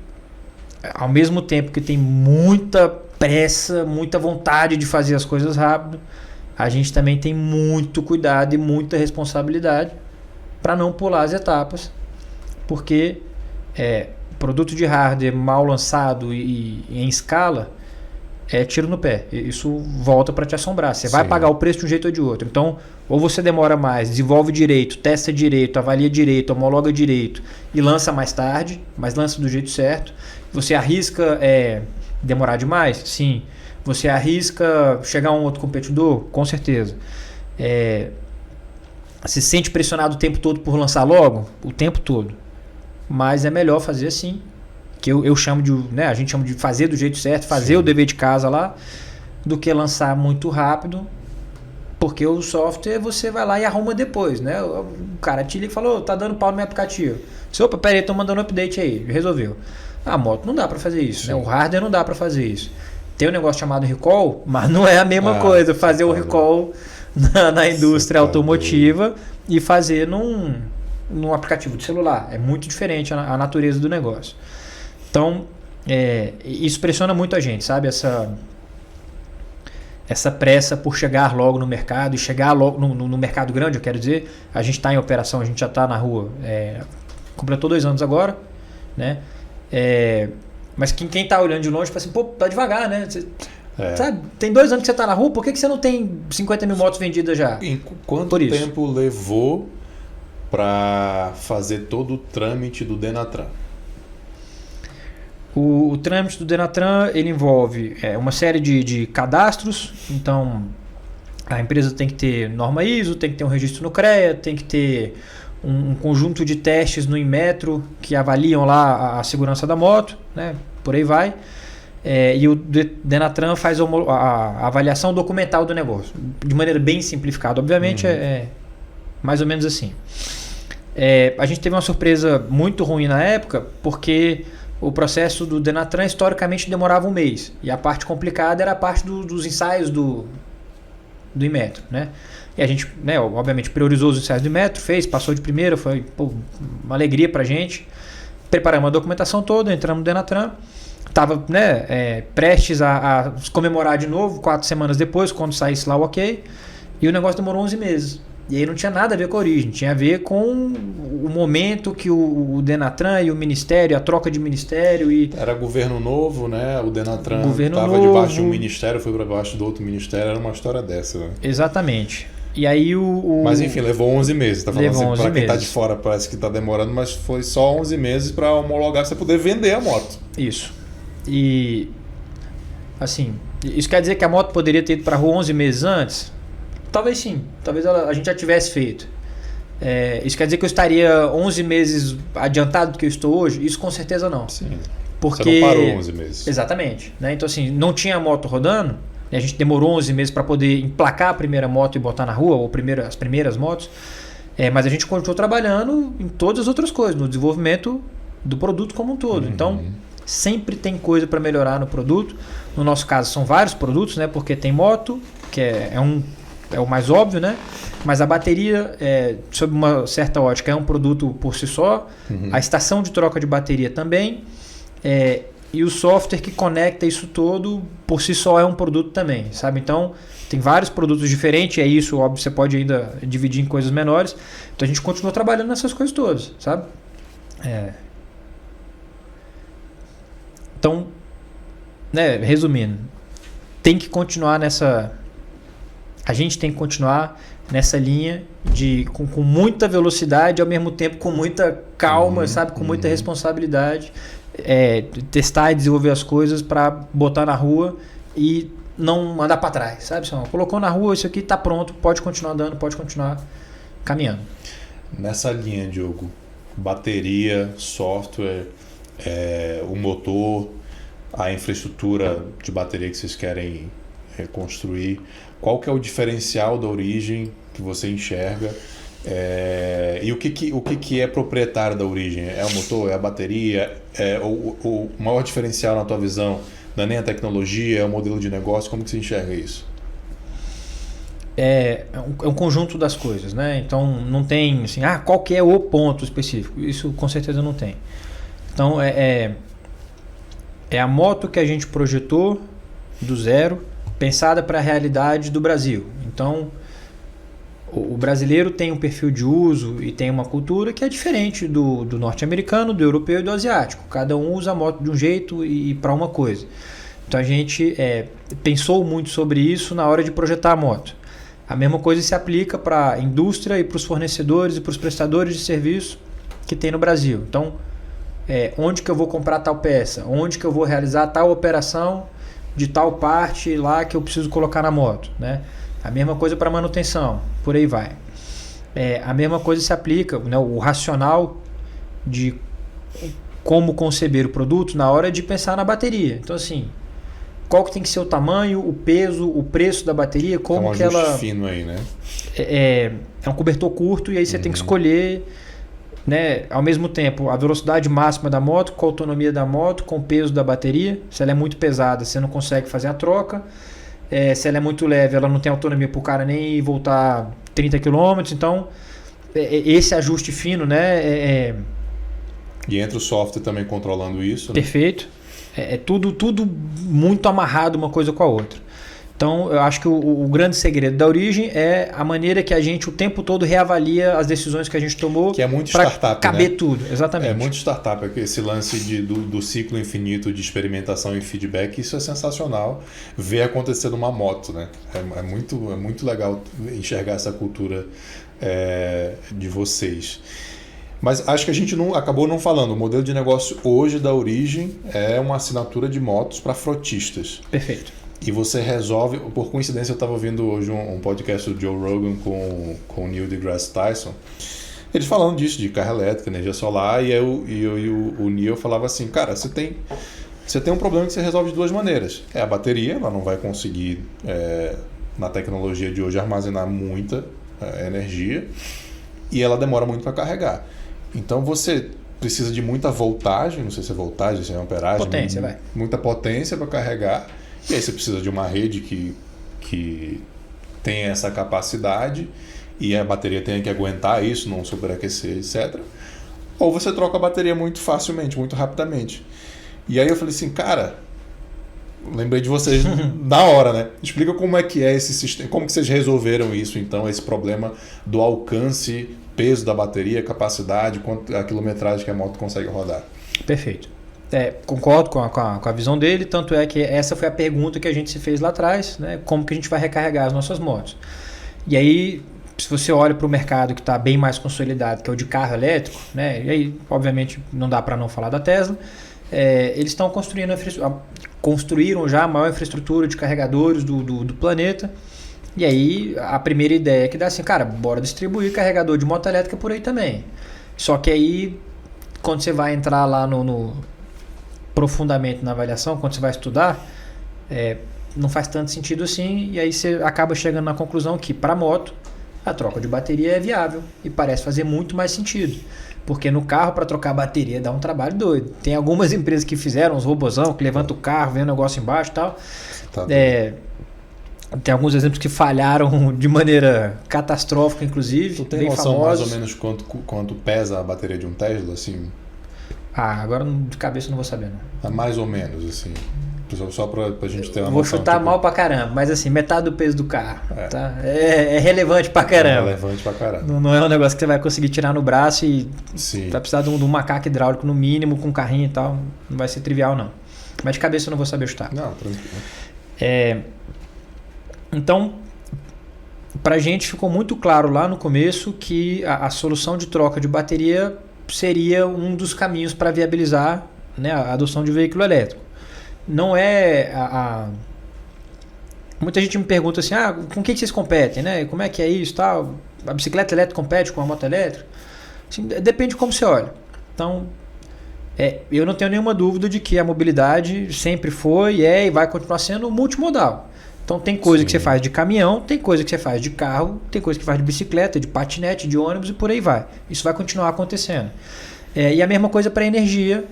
ao mesmo tempo que tem muita pressa, muita vontade de fazer as coisas rápido, a gente também tem muito cuidado e muita responsabilidade para não pular as etapas, porque produto de hardware mal lançado e em escala é tiro no pé. Isso volta para te assombrar. Você vai pagar o preço de um jeito ou de outro. Então, ou você demora mais, desenvolve direito, testa direito, avalia direito, homologa direito e lança mais tarde, mas lança do jeito certo. Você arrisca demorar demais? Sim. Você arrisca chegar a um outro competidor? Com certeza. Se sente pressionado o tempo todo por lançar logo? O tempo todo. Mas é melhor fazer assim, que eu chamo de, né, a gente chama de fazer do jeito certo, fazer o dever de casa lá, do que lançar muito rápido, porque o software você vai lá e arruma depois, né? O cara te liga e falou, tá dando pau no meu aplicativo. Opa, peraí, tô mandando um update aí, resolveu. A moto não dá para fazer isso, né? O hardware não dá para fazer isso. Tem um negócio chamado recall, mas não é a mesma coisa fazer o recall na indústria automotiva e fazer num aplicativo de celular. É muito diferente a natureza do negócio. Então, isso pressiona muito a gente, sabe? Essa pressa por chegar logo no mercado e chegar logo no mercado grande, eu quero dizer. A gente está em operação, a gente já está na rua. Completou 2 anos agora, né? Mas quem está olhando de longe fala assim, pô, tá devagar, né? Sabe? Tem 2 anos que você está na rua, por que você não tem 50 mil motos vendidas já? Quanto tempo levou para fazer todo o trâmite do Denatran? O trâmite do Denatran, ele envolve uma série de cadastros. Então, a empresa tem que ter norma ISO, tem que ter um registro no CREA, tem que ter um conjunto de testes no Inmetro que avaliam lá a segurança da moto, né? Por aí vai. E o Denatran faz a avaliação documental do negócio, de maneira bem simplificada. Obviamente, é mais ou menos assim. A gente teve uma surpresa muito ruim na época, porque o processo do Denatran historicamente demorava 1 mês. E a parte complicada era a parte dos ensaios do Inmetro, né? E a gente, né, obviamente, priorizou os ensaios do Inmetro, passou de primeira, foi uma alegria pra gente. Preparamos a documentação toda, entramos no Denatran. Estava, né, prestes a comemorar de novo, 4 semanas depois, quando saísse lá o ok. E o negócio demorou 11 meses. E aí não tinha nada a ver com a Origin, tinha a ver com o momento que o Denatran e o Ministério, a troca de Ministério e... Era governo novo, né? O Denatran estava debaixo de um ministério, foi para baixo do outro ministério, era uma história dessa, né? Exatamente. E aí Mas enfim, levou 11 meses, tá falando assim, para quem está de fora parece que está demorando, mas foi só 11 meses para homologar, você poder vender a moto. Isso. E, assim, isso quer dizer que a moto poderia ter ido para a rua 11 meses antes? Talvez sim, talvez a gente já tivesse feito. Isso quer dizer que eu estaria 11 meses adiantado do que eu estou hoje? Isso com certeza não. Sim. Porque... Você não parou 11 meses. Exatamente. Né? Então, assim, não tinha moto rodando, e a gente demorou 11 meses para poder emplacar a primeira moto e botar na rua, ou as primeiras motos, mas a gente continuou trabalhando em todas as outras coisas, no desenvolvimento do produto como um todo. Então, sempre tem coisa para melhorar no produto. No nosso caso, são vários produtos, né? Porque tem moto, que é o mais óbvio, né? Mas a bateria, sob uma certa ótica, é um produto por si só. A estação de troca de bateria também. E o software que conecta isso todo, por si só, é um produto também, sabe? Então, tem vários produtos diferentes, é isso, óbvio, você pode ainda dividir em coisas menores. Então, a gente continua trabalhando nessas coisas todas, sabe? Então, né, resumindo, tem que continuar a gente tem que continuar nessa linha com muita velocidade, ao mesmo tempo com muita calma, sabe? Com muita responsabilidade. Testar e desenvolver as coisas para botar na rua e não andar para trás, sabe? Colocou na rua, isso aqui está pronto, pode continuar andando, pode continuar caminhando. Nessa linha, Diogo, bateria, software, o motor, a infraestrutura de bateria que vocês querem reconstruir, qual que é o diferencial da Origem que você enxerga? E o que é proprietário da Origem? É o motor, é a bateria? O maior diferencial na tua visão não é nem a tecnologia, é o modelo de negócio? Como que você enxerga isso? É um conjunto das coisas, né? Então não tem assim, qual que é o ponto específico? Isso com certeza não tem. Então é a moto que a gente projetou do zero, pensada para a realidade do Brasil. Então o brasileiro tem um perfil de uso e tem uma cultura que é diferente do norte-americano, do europeu e do asiático. Cada um usa a moto de um jeito e para uma coisa. Então a gente pensou muito sobre isso na hora de projetar a moto. A mesma coisa se aplica para a indústria e para os fornecedores e para os prestadores de serviço que tem no Brasil. Então, onde que eu vou comprar tal peça? Onde que eu vou realizar tal operação de tal parte lá que eu preciso colocar na moto, né? A mesma coisa para manutenção, por aí vai. A mesma coisa se aplica, né, o racional de como conceber o produto na hora de pensar na bateria. Então, assim, qual que tem que ser o tamanho, o peso, o preço da bateria, como que ela... fino aí, né? É um cobertor curto e aí você tem que escolher, né, ao mesmo tempo a velocidade máxima da moto, com a autonomia da moto, com o peso da bateria. Se ela é muito pesada, você não consegue fazer a troca. Se ela é muito leve, ela não tem autonomia para o cara nem voltar 30 km. Então, esse ajuste fino, né? E entra o software também controlando isso, né? Perfeito. Tudo muito amarrado uma coisa com a outra. Então, eu acho que o grande segredo da Origem é a maneira que a gente o tempo todo reavalia as decisões que a gente tomou. Que é muito startup, caber, né? tudo, exatamente. É muito startup, esse lance do ciclo infinito de experimentação e feedback. Isso é sensacional ver acontecer numa moto, né? É muito legal enxergar essa cultura de vocês. Mas acho que a gente acabou não falando. O modelo de negócio hoje da Origem é uma assinatura de motos para frotistas. Perfeito. E você resolve... Por coincidência, eu estava ouvindo hoje um podcast do Joe Rogan com o Neil deGrasse Tyson. Eles falando disso, de carro elétrico, energia solar. E o Neil falava assim, cara, você tem um problema que você resolve de duas maneiras. A bateria, ela não vai conseguir, na tecnologia de hoje, armazenar muita energia. E ela demora muito para carregar. Então você precisa de muita voltagem, não sei se é voltagem, se é amperagem. Potência, muita potência para carregar. E aí você precisa de uma rede que tenha essa capacidade e a bateria tenha que aguentar isso, não superaquecer, etc. Ou você troca a bateria muito facilmente, muito rapidamente. E aí eu falei assim, cara, lembrei de vocês na hora, né? Explica como é que é esse sistema, como que vocês resolveram isso, então, esse problema do alcance, peso da bateria, capacidade, a quilometragem que a moto consegue rodar. Perfeito. Concordo com a visão dele, tanto é que essa foi a pergunta que a gente se fez lá atrás, né? Como que a gente vai recarregar as nossas motos? E aí, se você olha para o mercado que está bem mais consolidado, que é o de carro elétrico, né? E aí, obviamente, não dá para não falar da Tesla, eles estão construíram já a maior infraestrutura de carregadores do planeta. E aí, a primeira ideia é que dá assim, cara, bora distribuir carregador de moto elétrica por aí também. Só que aí, quando você vai entrar lá profundamente na avaliação, quando você vai estudar, não faz tanto sentido assim, e aí você acaba chegando na conclusão que para moto a troca de bateria é viável e parece fazer muito mais sentido. Porque no carro, para trocar a bateria, dá um trabalho doido. Tem algumas empresas que fizeram uns robozão, que levantam o carro, vem o negócio embaixo e tal. Tá Tem alguns exemplos que falharam de maneira catastrófica, inclusive. Tu tem bem noção famosos. mais ou menos quanto pesa a bateria de um Tesla, assim? Agora de cabeça eu não vou saber, não. Mais ou menos, assim. Só pra gente ter uma Vou noção. chutar Tipo, mal pra caramba, mas assim, metade do peso do carro. Tá? É relevante pra caramba. É relevante pra caramba. Não é um negócio que você vai conseguir tirar no braço e Sim. vai precisar de um macaco hidráulico no mínimo, com um carrinho e tal. Não vai ser trivial, não. Mas de cabeça eu não vou saber chutar. Não, tranquilo. Então, pra gente ficou muito claro lá no começo que a solução de troca de bateria seria um dos caminhos para viabilizar, né, a adoção de veículo elétrico. Não é Muita gente me pergunta assim, com que vocês competem, né? Como é que é isso, tal? A bicicleta elétrica compete com a moto elétrica? Assim, depende de como você olha. Então, eu não tenho nenhuma dúvida de que a mobilidade sempre foi, e vai continuar sendo multimodal. Então tem coisa Sim. que você faz de caminhão, tem coisa que você faz de carro, tem coisa que faz de bicicleta, de patinete, de ônibus e por aí vai. Isso vai continuar acontecendo. E a mesma coisa para energia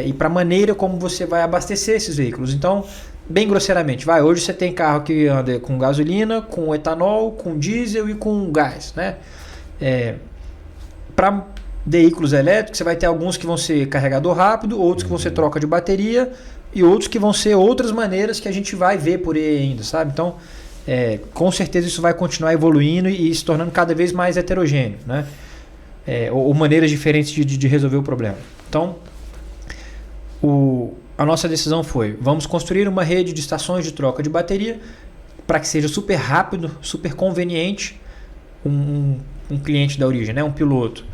e para a maneira como você vai abastecer esses veículos. Então, bem grosseiramente, hoje você tem carro que anda com gasolina, com etanol, com diesel e com gás, né? Para veículos elétricos, você vai ter alguns que vão ser carregador rápido, outros que vão ser troca de bateria e outros que vão ser outras maneiras que a gente vai ver por aí ainda, sabe? Então, com certeza isso vai continuar evoluindo e se tornando cada vez mais heterogêneo, né? Ou maneiras diferentes de resolver o problema. Então, a nossa decisão foi, vamos construir uma rede de estações de troca de bateria para que seja super rápido, super conveniente um cliente da origem, né? Um piloto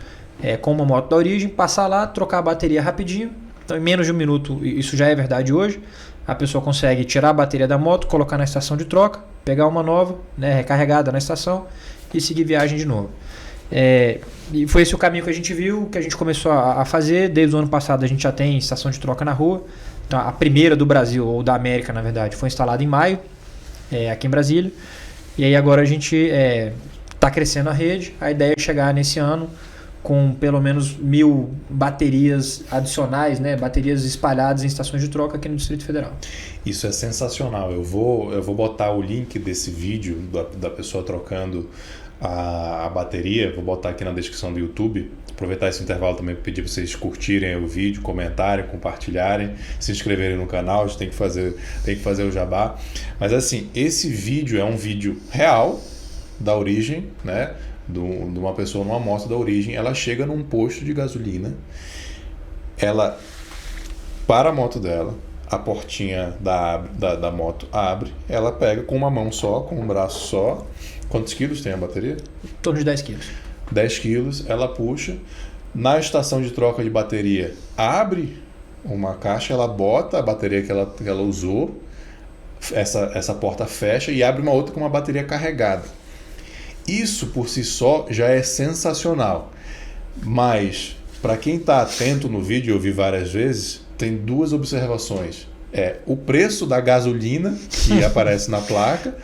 com uma moto da origem, passar lá, trocar a bateria rapidinho. Então, em menos de um minuto, isso já é verdade hoje, a pessoa consegue tirar a bateria da moto, colocar na estação de troca, pegar uma nova, né, recarregada na estação e seguir viagem de novo. E foi esse o caminho que a gente viu, que a gente começou a fazer. Desde o ano passado a gente já tem estação de troca na rua. Então, a primeira do Brasil, ou da América na verdade, foi instalada em maio, aqui em Brasília. E aí agora a gente está crescendo a rede. A ideia é chegar nesse ano com pelo menos 1.000 baterias adicionais, né, baterias espalhadas em estações de troca aqui no Distrito Federal. Isso é sensacional. Eu vou botar o link desse vídeo da pessoa trocando a bateria, vou botar aqui na descrição do YouTube. Aproveitar esse intervalo também para pedir para vocês curtirem o vídeo, comentarem, compartilharem, se inscreverem no canal. A gente tem que fazer o jabá. Mas assim, esse vídeo é um vídeo real da origem, né? De uma pessoa numa moto da origem. Ela chega num posto de gasolina, ela para a moto dela, a portinha da moto abre, ela pega com uma mão só, com um braço só. Quantos quilos tem a bateria? Em torno de 10 quilos. 10 quilos, ela puxa. Na estação de troca de bateria, abre uma caixa, ela bota a bateria que ela usou, essa porta fecha e abre uma outra com uma bateria carregada. Isso por si só já é sensacional, mas para quem está atento no vídeo, eu vi várias vezes, tem duas observações. O preço da gasolina que aparece na placa,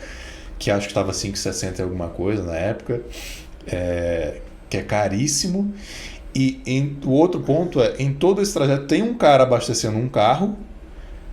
que acho que estava 5,60 e alguma coisa na época, que é caríssimo. E o outro ponto em todo esse trajeto tem um cara abastecendo um carro,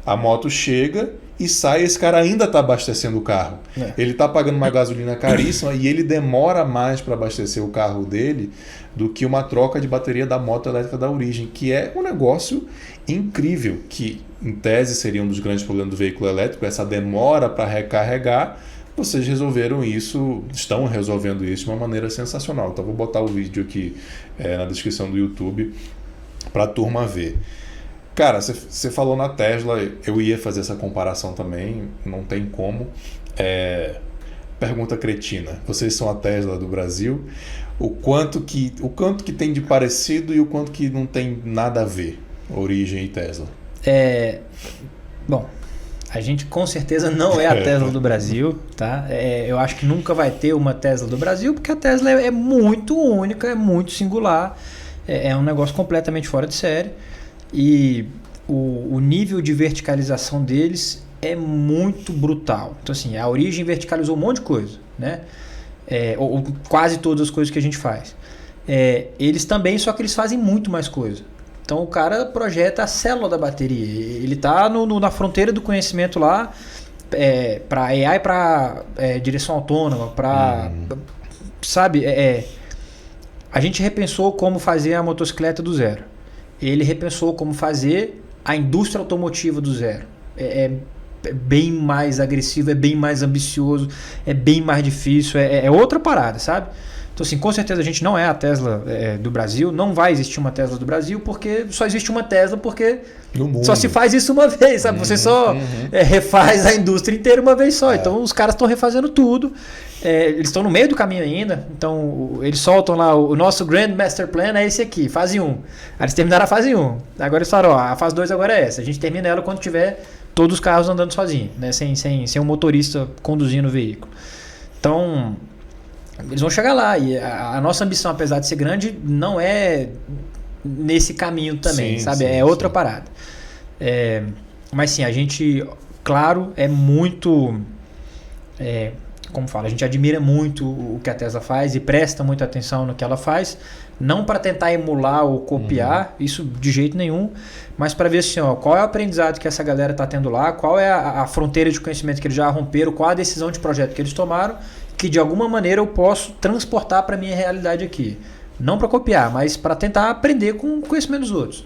a moto chega e sai, esse cara ainda está abastecendo o carro. Ele está pagando uma gasolina caríssima e ele demora mais para abastecer o carro dele do que uma troca de bateria da moto elétrica da origem, que é um negócio incrível, que em tese seria um dos grandes problemas do veículo elétrico, essa demora para recarregar. Vocês resolveram isso, estão resolvendo isso de uma maneira sensacional. Então vou botar o vídeo aqui na descrição do YouTube para a turma ver. Cara, você falou na Tesla, eu ia fazer essa comparação também, não tem como. Pergunta cretina, vocês são a Tesla do Brasil, o quanto que tem de parecido e o quanto que não tem nada a ver, Origem e Tesla? Bom, a gente com certeza não é a Tesla do Brasil, tá? Eu acho que nunca vai ter uma Tesla do Brasil, porque a Tesla é muito única, é muito singular, é um negócio completamente fora de série. E o nível de verticalização deles é muito brutal. Então, assim, a Origin verticalizou um monte de coisa, né? Ou quase todas as coisas que a gente faz. Eles também, só que eles fazem muito mais coisa. Então, o cara projeta a célula da bateria. Ele está na fronteira do conhecimento lá, para AI, para direção autônoma, para... Sabe? A gente repensou como fazer a motocicleta do zero. Ele repensou como fazer a indústria automotiva do zero. É bem mais agressivo, é bem mais ambicioso, é bem mais difícil, é outra parada, sabe? Então, assim, com certeza a gente não é a Tesla do Brasil, não vai existir uma Tesla do Brasil, porque só existe uma Tesla, porque só se faz isso uma vez, sabe? Você só refaz a indústria inteira uma vez só. Então, os caras estão refazendo tudo. Eles estão no meio do caminho ainda, então eles soltam lá o nosso Grand Master Plan é esse aqui, fase 1. Aí eles terminaram a fase 1. Agora eles falaram, a fase 2 agora é essa. A gente termina ela quando tiver todos os carros andando sozinho, né? Sem um motorista conduzindo o veículo. Então, eles vão chegar lá. E a nossa ambição, apesar de ser grande, não é nesse caminho também, sabe? É outra parada. Mas sim, a gente, claro, é muito... como fala, a gente admira muito o que a Tesla faz e presta muita atenção no que ela faz, não para tentar emular ou copiar, isso de jeito nenhum, mas para ver assim, qual é o aprendizado que essa galera está tendo lá, qual é a fronteira de conhecimento que eles já romperam, qual a decisão de projeto que eles tomaram, que de alguma maneira eu posso transportar para a minha realidade aqui. Não para copiar, mas para tentar aprender com o conhecimento dos outros.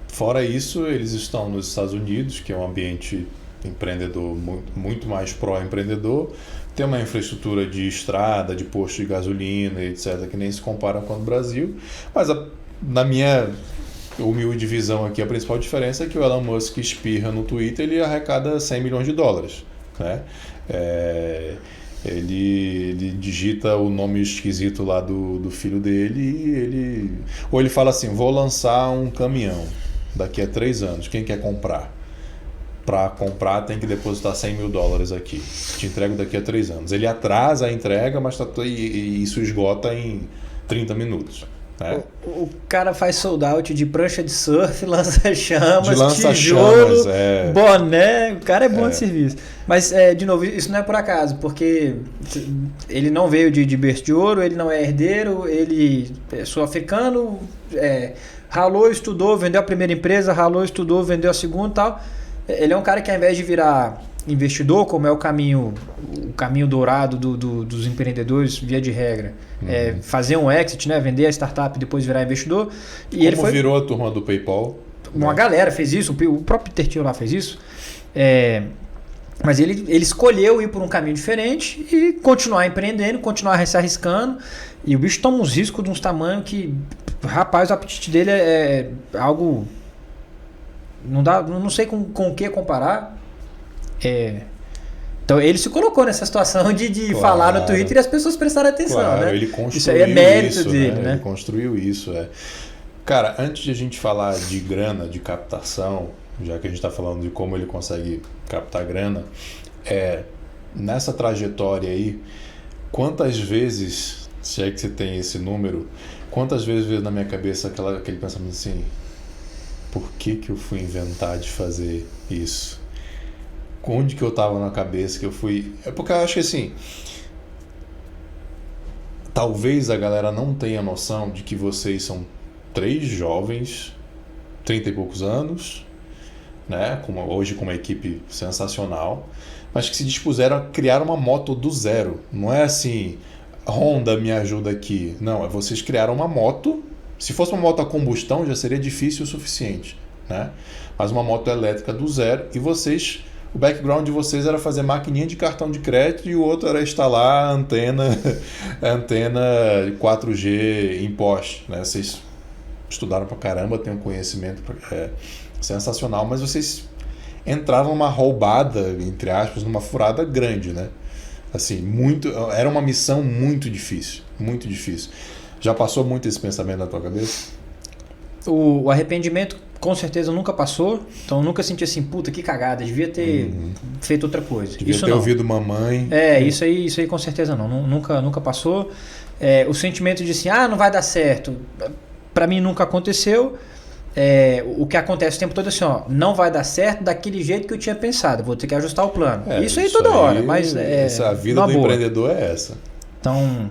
Fora isso, eles estão nos Estados Unidos, que é um ambiente empreendedor muito mais pró-empreendedor, tem uma infraestrutura de estrada, de posto de gasolina, etc., que nem se compara com o Brasil, mas na minha humilde visão aqui, a principal diferença é que o Elon Musk espirra no Twitter, ele arrecada 100 milhões de dólares, né? Ele digita o nome esquisito lá do filho dele ou ele fala assim, vou lançar um caminhão daqui a 3 anos, quem quer comprar? Para comprar tem que depositar 100 mil dólares aqui. Te entrego daqui a 3 anos. Ele atrasa a entrega, mas e isso esgota em 30 minutos. Né? O cara faz sold out de prancha de surf, lança-chamas, tijolo, boné. O cara é bom de serviço. Mas, de novo, isso não é por acaso, porque ele não veio de berço de ouro, ele não é herdeiro, ele é sul-africano, ralou, estudou, vendeu a primeira empresa, ralou, estudou, vendeu a segunda e tal. Ele é um cara que, ao invés de virar investidor, como é o caminho dourado dos empreendedores, via de regra, fazer um exit, né, vender a startup e depois virar investidor. E como ele virou a turma do PayPal? Uma galera fez isso, o próprio Peter Thiel lá fez isso. Mas ele escolheu ir por um caminho diferente e continuar empreendendo, continuar se arriscando. E o bicho toma uns riscos de uns tamanhos que, rapaz, o apetite dele é algo... Não sei com o que comparar. Então ele se colocou nessa situação de falar no Twitter e as pessoas prestaram atenção, né? Ele construiu isso aí é mérito dele, né? Ele construiu isso, Cara, antes de a gente falar de grana, de captação, já que a gente está falando de como ele consegue captar grana, nessa trajetória aí, quantas vezes, se é que você tem esse número, quantas vezes veio na minha cabeça aquele pensamento assim, por que eu fui inventar de fazer isso? Onde que eu estava na cabeça que eu fui... porque eu acho que assim, talvez a galera não tenha noção de que vocês são 3 jovens, 30 e poucos anos, né? Hoje com uma equipe sensacional, mas que se dispuseram a criar uma moto do zero. Não é assim, Honda me ajuda aqui. Não, vocês criaram uma moto. Se fosse uma moto a combustão já seria difícil o suficiente, né? Mas uma moto elétrica do zero e vocês... O background de vocês era fazer maquininha de cartão de crédito e o outro era instalar antena 4G em poste, né? Vocês estudaram pra caramba, têm um conhecimento sensacional, mas vocês entraram numa roubada, entre aspas, numa furada grande, né? Assim, era uma missão muito difícil, muito difícil. Já passou muito esse pensamento na tua cabeça? O arrependimento com certeza nunca passou, então eu nunca senti assim, puta, que cagada, devia ter feito outra coisa. Devia ter ouvido mamãe. Isso aí com certeza nunca passou. O sentimento de assim, não vai dar certo, pra mim nunca aconteceu. o que acontece o tempo todo é assim, ó, não vai dar certo daquele jeito que eu tinha pensado, vou ter que ajustar o plano. Isso aí toda hora, mas a vida do empreendedor é essa. Então,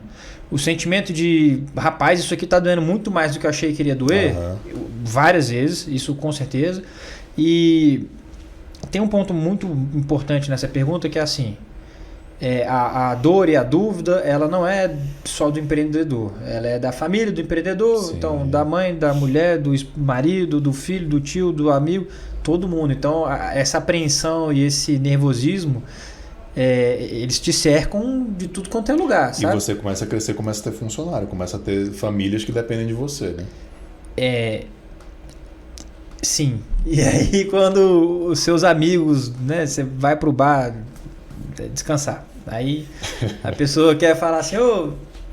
o sentimento de, rapaz, isso aqui tá doendo muito mais do que eu achei que iria doer, várias vezes, isso com certeza. E tem um ponto muito importante nessa pergunta que é assim, a dor e a dúvida, ela não é só do empreendedor, ela é da família do empreendedor, Sim. Então da mãe, da mulher, do marido, do filho, do tio, do amigo, todo mundo. Então essa apreensão e esse nervosismo, eles te cercam de tudo quanto é lugar, sabe? E você começa a crescer, começa a ter funcionário, começa a ter famílias que dependem de você, né? Sim. E aí quando os seus amigos, né, você vai pro bar descansar, aí a pessoa quer falar assim,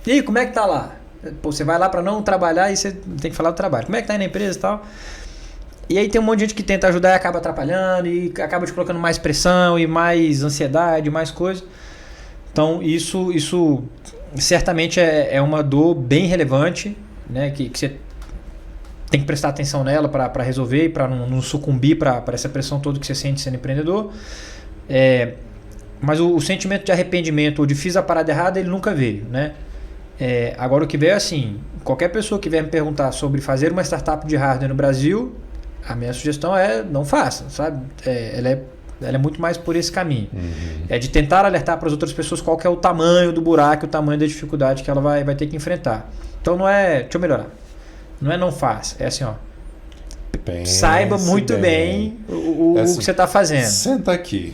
e aí, como é que tá lá? Pô, você vai lá para não trabalhar e você tem que falar do trabalho, como é que tá aí na empresa e tal? E aí tem um monte de gente que tenta ajudar e acaba atrapalhando e acaba te colocando mais pressão e mais ansiedade, mais coisa. Então isso certamente é uma dor bem relevante, né, que você tem que prestar atenção nela para resolver e para não sucumbir para essa pressão toda que você sente sendo empreendedor. Mas o sentimento de arrependimento ou de fiz a parada errada, ele nunca veio, né? Agora o que veio é assim, qualquer pessoa que vier me perguntar sobre fazer uma startup de hardware no Brasil, a minha sugestão é não faça, sabe? Ela é muito mais por esse caminho. É de tentar alertar para as outras pessoas qual que é o tamanho do buraco, o tamanho da dificuldade que ela vai ter que enfrentar. Então não é, deixa eu melhorar, não faça, é assim, ó. Saiba muito bem o assim, que você está fazendo. Senta aqui.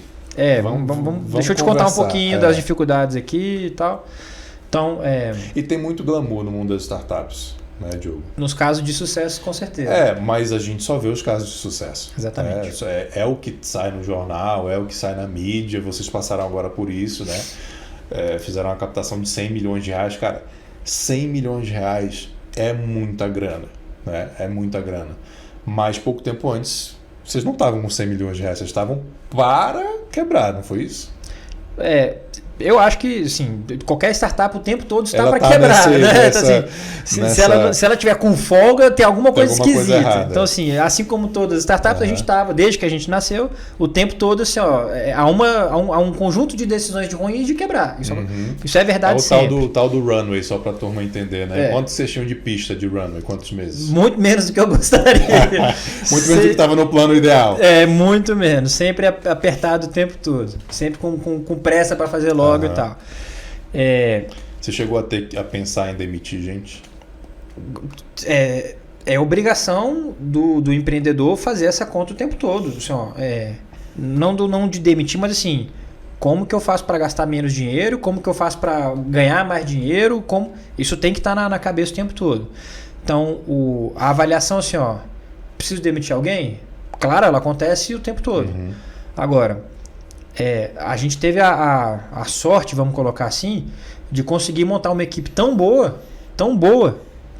Vamos deixa eu te contar um pouquinho das dificuldades aqui e tal. Então, E tem muito glamour no mundo das startups, né, Diogo? Nos casos de sucesso, com certeza. Mas a gente só vê os casos de sucesso. Exatamente. É o que sai no jornal, é o que sai na mídia, vocês passaram agora por isso, né? Fizeram uma captação de 100 milhões de reais. Cara, 100 milhões de reais é muita grana, né? É muita grana. Mas pouco tempo antes, vocês não estavam com 100 milhões de reais, vocês estavam para quebrar, não foi isso? Eu acho que, assim, qualquer startup o tempo todo está para quebrar, né? Então, assim, se ela tiver com folga, tem alguma coisa esquisita. Então, assim como todas as startups, a gente estava, desde que a gente nasceu, o tempo todo, assim, há um conjunto de decisões de ruim e de quebrar. Isso é verdade sempre. O tal do runway, só para a turma entender, né? Quantos vocês tinham de pista de runway? Quantos meses? Muito menos do que eu gostaria. Muito menos do que estava no plano ideal. Muito menos. Sempre apertado o tempo todo. Sempre com pressa para fazer logo. E tal. Você chegou a pensar em demitir gente? É obrigação do empreendedor fazer essa conta o tempo todo. Assim, não de demitir, mas assim, como que eu faço para gastar menos dinheiro? Como que eu faço para ganhar mais dinheiro? Isso tem que estar na cabeça o tempo todo. Então, a avaliação assim, preciso demitir alguém? Claro, ela acontece o tempo todo. Agora, a gente teve a sorte, vamos colocar assim, de conseguir montar uma equipe tão boa,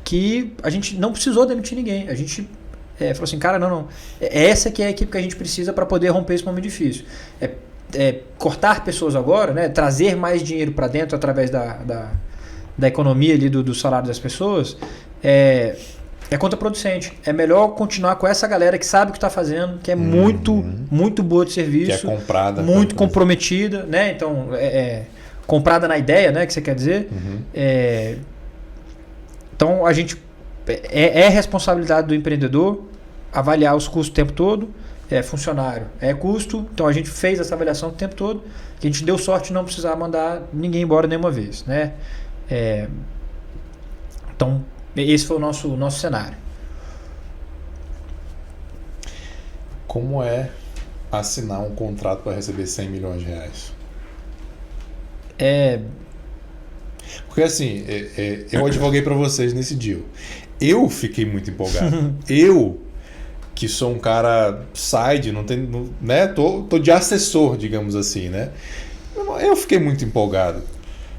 que a gente não precisou demitir ninguém. A gente falou assim, cara, não. Essa que é a equipe que a gente precisa para poder romper esse momento difícil. Cortar pessoas agora, né, trazer mais dinheiro para dentro através da economia ali do salário das pessoas, é contraproducente. É melhor continuar com essa galera que sabe o que está fazendo, que é muito boa de serviço, que é comprada, muito comprometida, né? Então, comprada na ideia, né? Que você quer dizer. Então, a gente é responsabilidade do empreendedor avaliar os custos o tempo todo. Funcionário é custo, então a gente fez essa avaliação o tempo todo, que a gente deu sorte de não precisar mandar ninguém embora nenhuma vez, né? Então, esse foi o nosso cenário. Como é assinar um contrato para receber 100 milhões de reais? Porque assim, eu advoguei para vocês nesse deal. Eu fiquei muito empolgado. Eu, que sou um cara side, né? Tô de assessor, digamos assim, né? Eu fiquei muito empolgado.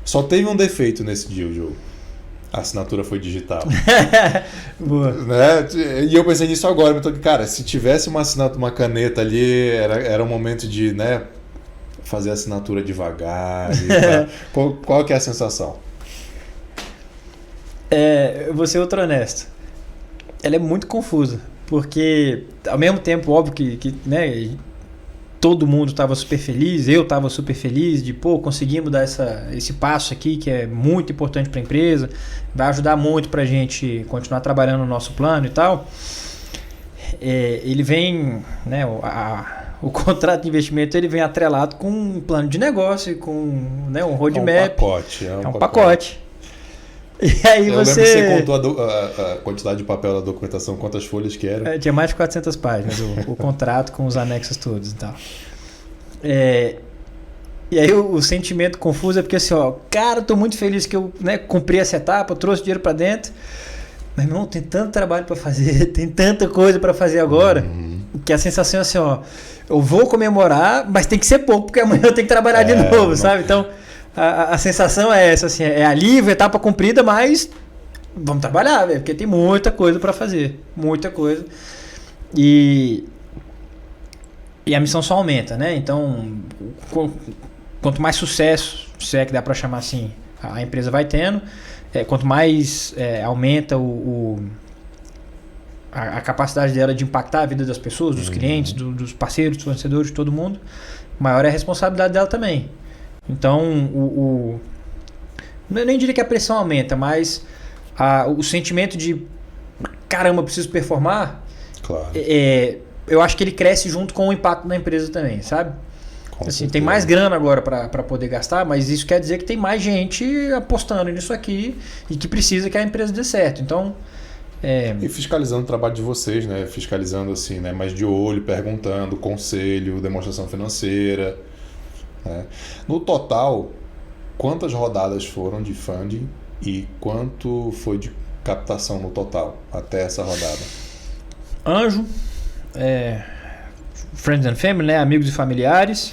Só teve um defeito nesse deal, Diogo. A assinatura foi digital. Boa. Né? E eu pensei nisso agora. Então, cara, se tivesse uma assinatura, uma caneta ali, era um momento de, né, fazer a assinatura devagar. Qual que é a sensação? Eu vou ser ultra honesto. Ela é muito confusa. porque ao mesmo tempo, óbvio que né, todo mundo estava super feliz, eu estava super feliz de, conseguimos dar esse passo aqui que é muito importante para a empresa, vai ajudar muito para a gente continuar trabalhando no nosso plano e tal. Ele vem, né, o contrato de investimento ele vem atrelado com um plano de negócio, com, né, um roadmap. É um pacote. E aí eu lembro que você contou a quantidade de papel da documentação, quantas folhas que era. Tinha mais de 400 páginas o contrato com os anexos todos e tal. E aí o sentimento confuso é porque assim, cara, eu tô muito feliz que eu, né, cumpri essa etapa, eu trouxe dinheiro para dentro, mas irmão, tem tanto trabalho para fazer, tem tanta coisa para fazer agora, que a sensação é assim, eu vou comemorar, mas tem que ser pouco, porque amanhã eu tenho que trabalhar de novo, sabe? Então a sensação é essa, assim, é alívio, etapa cumprida, mas vamos trabalhar, velho, porque tem muita coisa para fazer, muita coisa. E a missão só aumenta, né? Então, quanto mais sucesso, se é que dá para chamar assim, a empresa vai tendo, quanto mais aumenta a capacidade dela de impactar a vida das pessoas, dos clientes, dos parceiros, dos fornecedores, de todo mundo, maior é a responsabilidade dela também. Então, eu nem diria que a pressão aumenta, mas o sentimento de caramba, eu preciso performar, claro. Eu acho que ele cresce junto com o impacto da empresa também, sabe? Assim, tem mais grana agora para poder gastar, mas isso quer dizer que tem mais gente apostando nisso aqui e que precisa que a empresa dê certo. Então, E fiscalizando o trabalho de vocês, né? Fiscalizando assim, né? Mais de olho, perguntando, conselho, demonstração financeira. Né? No total, quantas rodadas foram de funding e quanto foi de captação no total até essa rodada? Anjo, Friends and Family, né? Amigos e familiares,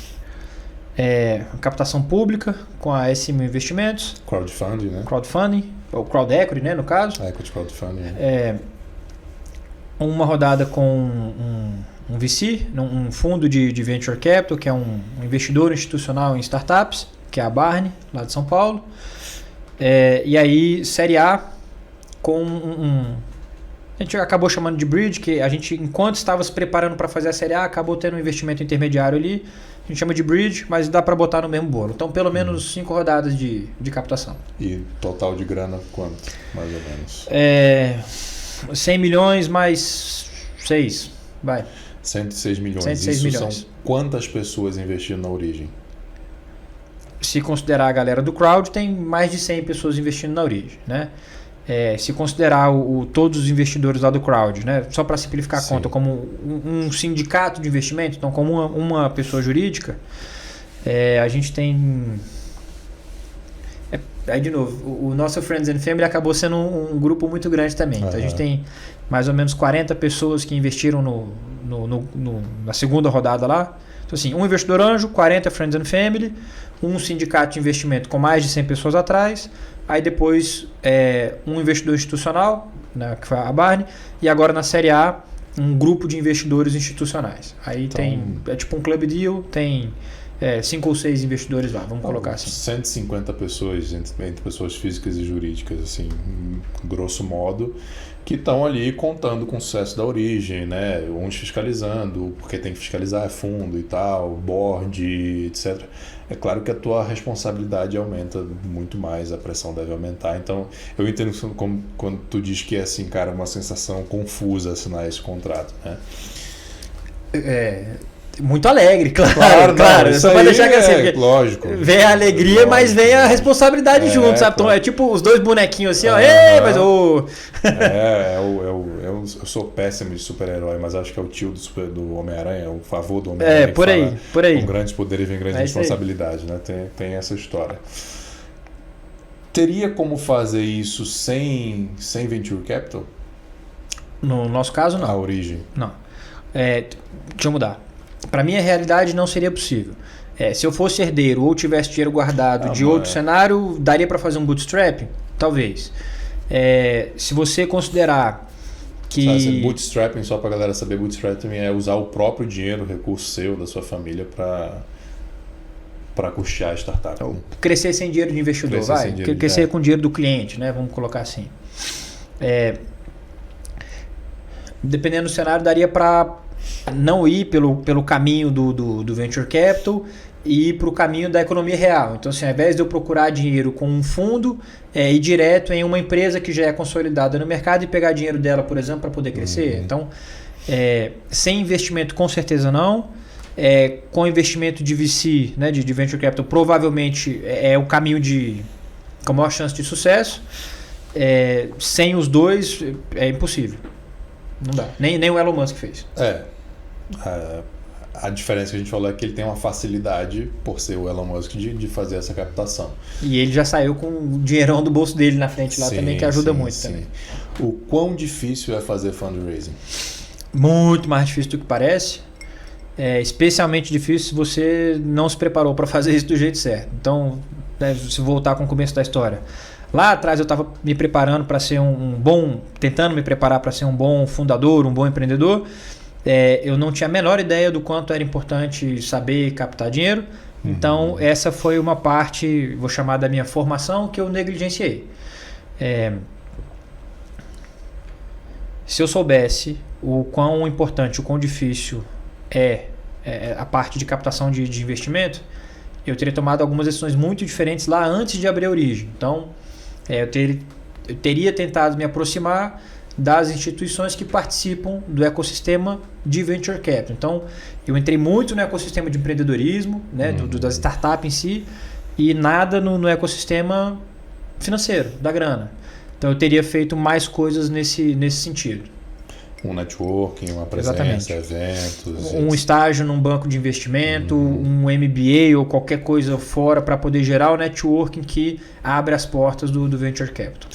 captação pública com a SM Investimentos, crowdfunding, né? Crowdfunding, ou crowd equity, né, no caso. Equity crowdfunding. Uma rodada com um VC, um fundo de venture capital, que é um investidor institucional em startups, que é a Barney, lá de São Paulo. E aí, série A, com a gente acabou chamando de bridge, que a gente, enquanto estava se preparando para fazer a série A, acabou tendo um investimento intermediário ali. A gente chama de bridge, mas dá para botar no mesmo bolo. Então, pelo menos 5 rodadas de captação. E total de grana, quanto, mais ou menos? 100 milhões mais 6, vai. 106 milhões. 106 milhões. São quantas pessoas investindo na Origem? Se considerar a galera do crowd, tem mais de 100 pessoas investindo na Origem, né? Se considerar todos os investidores lá do crowd, né? Só para simplificar a conta, como um sindicato de investimento, então como uma pessoa jurídica, a gente tem... Aí de novo, o nosso Friends and Family acabou sendo um grupo muito grande também. Então a gente tem mais ou menos 40 pessoas que investiram na segunda rodada lá. Então assim, um investidor anjo, 40 Friends and Family, um sindicato de investimento com mais de 100 pessoas atrás, aí depois um investidor institucional, né, que foi a Barney, e agora na série A, um grupo de investidores institucionais. Aí então, é tipo um club deal, tem 5 ou 6 investidores lá, vamos colocar assim. 150 pessoas, entre pessoas físicas e jurídicas, assim, grosso modo, que estão ali contando com o sucesso da Origem, né? Uns fiscalizando, porque tem que fiscalizar fundo e tal, board, etc. É claro que a tua responsabilidade aumenta muito mais, a pressão deve aumentar. Então, eu entendo como, quando tu diz que é assim, cara, uma sensação confusa assinar esse contrato, né? Muito alegre, claro. Isso só para deixar que assim, lógico. Vem a alegria, lógico, mas vem a responsabilidade junto, sabe? Claro. Então, tipo os dois bonequinhos assim, ó. Mas eu sou péssimo de super-herói, mas acho que é o tio do Homem-Aranha, o favor do Homem-Aranha. Por aí. Com grandes poderes vem grande responsabilidade, né? Tem essa história. Teria como fazer isso sem Venture Capital? No nosso caso, não. A Origem? Não. Deixa eu mudar. Para mim, a realidade não seria possível. Se eu fosse herdeiro ou tivesse dinheiro guardado de outro cenário, daria para fazer um bootstrap? Talvez. Se você considerar que... Bootstrapping, só para a galera saber, bootstrapping é usar o próprio dinheiro, recurso seu, da sua família, para custear a startup. Então, crescer sem dinheiro de investidor, crescer com dinheiro do cliente, né? Vamos colocar assim. dependendo do cenário, daria para não ir pelo caminho do Venture Capital e ir para o caminho da economia real. Então, assim, ao invés de eu procurar dinheiro com um fundo, ir direto em uma empresa que já é consolidada no mercado e pegar dinheiro dela, por exemplo, para poder crescer. Então, sem investimento, com certeza não. Com investimento de VC, né, de Venture Capital, provavelmente é o caminho com a maior chance de sucesso. Sem os dois, é impossível. Não dá. Nem o Elon Musk fez. A diferença que a gente falou é que ele tem uma facilidade, por ser o Elon Musk, de fazer essa captação. E ele já saiu com o dinheirão do bolso dele na frente lá também, que ajuda muito também. O quão difícil é fazer fundraising? Muito mais difícil do que parece. Especialmente difícil se você não se preparou para fazer isso do jeito certo. Então, se voltar com o começo da história. Lá atrás eu estava me preparando para ser tentando me preparar para ser um bom fundador, um bom empreendedor. Eu não tinha a menor ideia do quanto era importante saber captar dinheiro. Então, essa foi uma parte, vou chamar da minha formação, que eu negligenciei. Se eu soubesse o quão importante, o quão difícil a parte de captação de investimento, eu teria tomado algumas decisões muito diferentes lá antes de abrir a Origem. Então, eu teria tentado me aproximar das instituições que participam do ecossistema de Venture Capital. Então, eu entrei muito no ecossistema de empreendedorismo, né, das startups em si, e nada no ecossistema financeiro, da grana. Então, eu teria feito mais coisas nesse sentido. Um networking, uma presença, eventos... Um estágio num banco de investimento, um MBA ou qualquer coisa fora para poder gerar o networking que abre as portas do Venture Capital.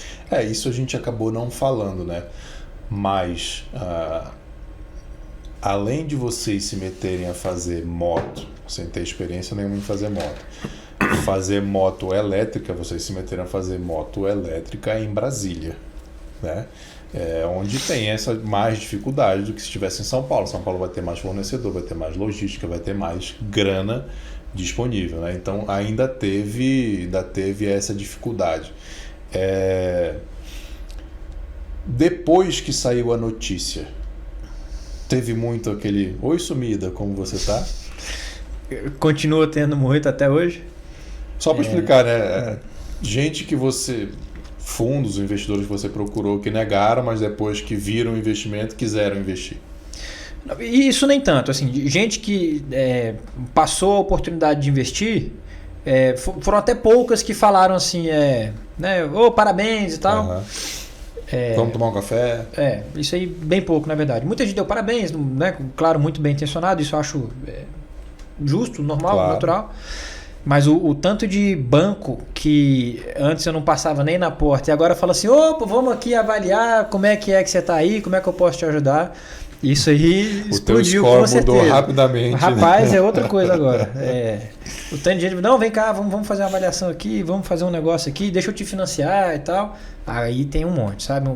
Isso a gente acabou não falando, né? Mas, além de vocês se meterem a fazer moto, sem ter experiência nenhuma em fazer moto elétrica, vocês se meteram a fazer moto elétrica em Brasília, né? Onde tem essa mais dificuldade do que se estivesse em São Paulo. São Paulo vai ter mais fornecedor, vai ter mais logística, vai ter mais grana disponível, né? Então ainda teve essa dificuldade. Depois que saiu a notícia, teve muito aquele "Oi, sumida, como você tá?" Continua tendo muito até hoje. Só para explicar, né? Gente que fundos, investidores que você procurou que negaram, mas depois que viram o investimento quiseram investir. E isso nem tanto, assim, gente que passou a oportunidade de investir, foram até poucas que falaram assim, né, parabéns e tal. Vamos tomar um café? Isso aí bem pouco, na verdade. Muita gente deu parabéns, né, claro, muito bem intencionado, isso eu acho justo, normal, claro, natural. Mas o tanto de banco que antes eu não passava nem na porta e agora fala assim, opa, vamos aqui avaliar como é que você está aí, como é que eu posso te ajudar. Isso aí explodiu, com certeza. O teu score mudou rapidamente. Rapaz, né? É outra coisa agora. O tanto de gente, não, vem cá, vamos fazer uma avaliação aqui, vamos fazer um negócio aqui, deixa eu te financiar e tal. Aí tem um monte, sabe?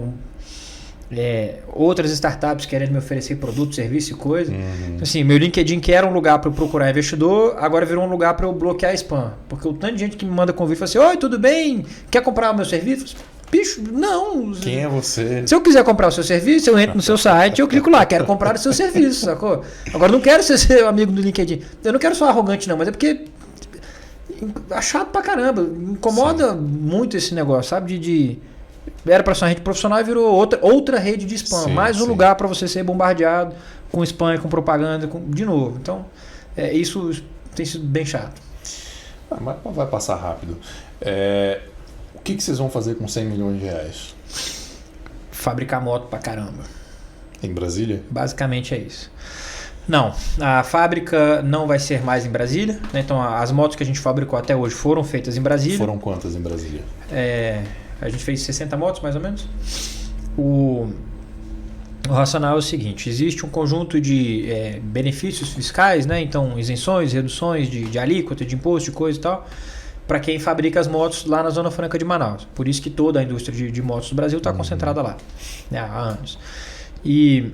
Outras startups querendo me oferecer produto, serviço e coisa. Assim, meu LinkedIn, que era um lugar para eu procurar investidor, agora virou um lugar para eu bloquear spam. Porque o tanto de gente que me manda convite fala assim, oi, tudo bem? Quer comprar o meu serviço? Bicho, não. Quem é você? Se eu quiser comprar o seu serviço, eu entro no seu site e eu clico lá, quero comprar o seu serviço, sacou? Agora, não quero ser seu amigo do LinkedIn. Eu não quero ser arrogante não, mas é porque é chato pra caramba. Incomoda muito esse negócio, sabe? Era para ser uma rede profissional e virou outra rede de spam. Mais um lugar para você ser bombardeado com spam e com propaganda de novo. Então, isso tem sido bem chato. Mas vai passar rápido. O que vocês vão fazer com 100 milhões de reais? Fabricar moto pra caramba. Em Brasília? Basicamente é isso. Não, a fábrica não vai ser mais em Brasília, né? Então as motos que a gente fabricou até hoje foram feitas em Brasília. Foram quantas em Brasília? A gente fez 60 motos, mais ou menos. O racional é o seguinte, existe um conjunto de benefícios fiscais, né? Então isenções, reduções de alíquota, de imposto, de coisa e tal, para quem fabrica as motos lá na Zona Franca de Manaus. Por isso que toda a indústria de motos do Brasil está concentrada lá, né, há anos. E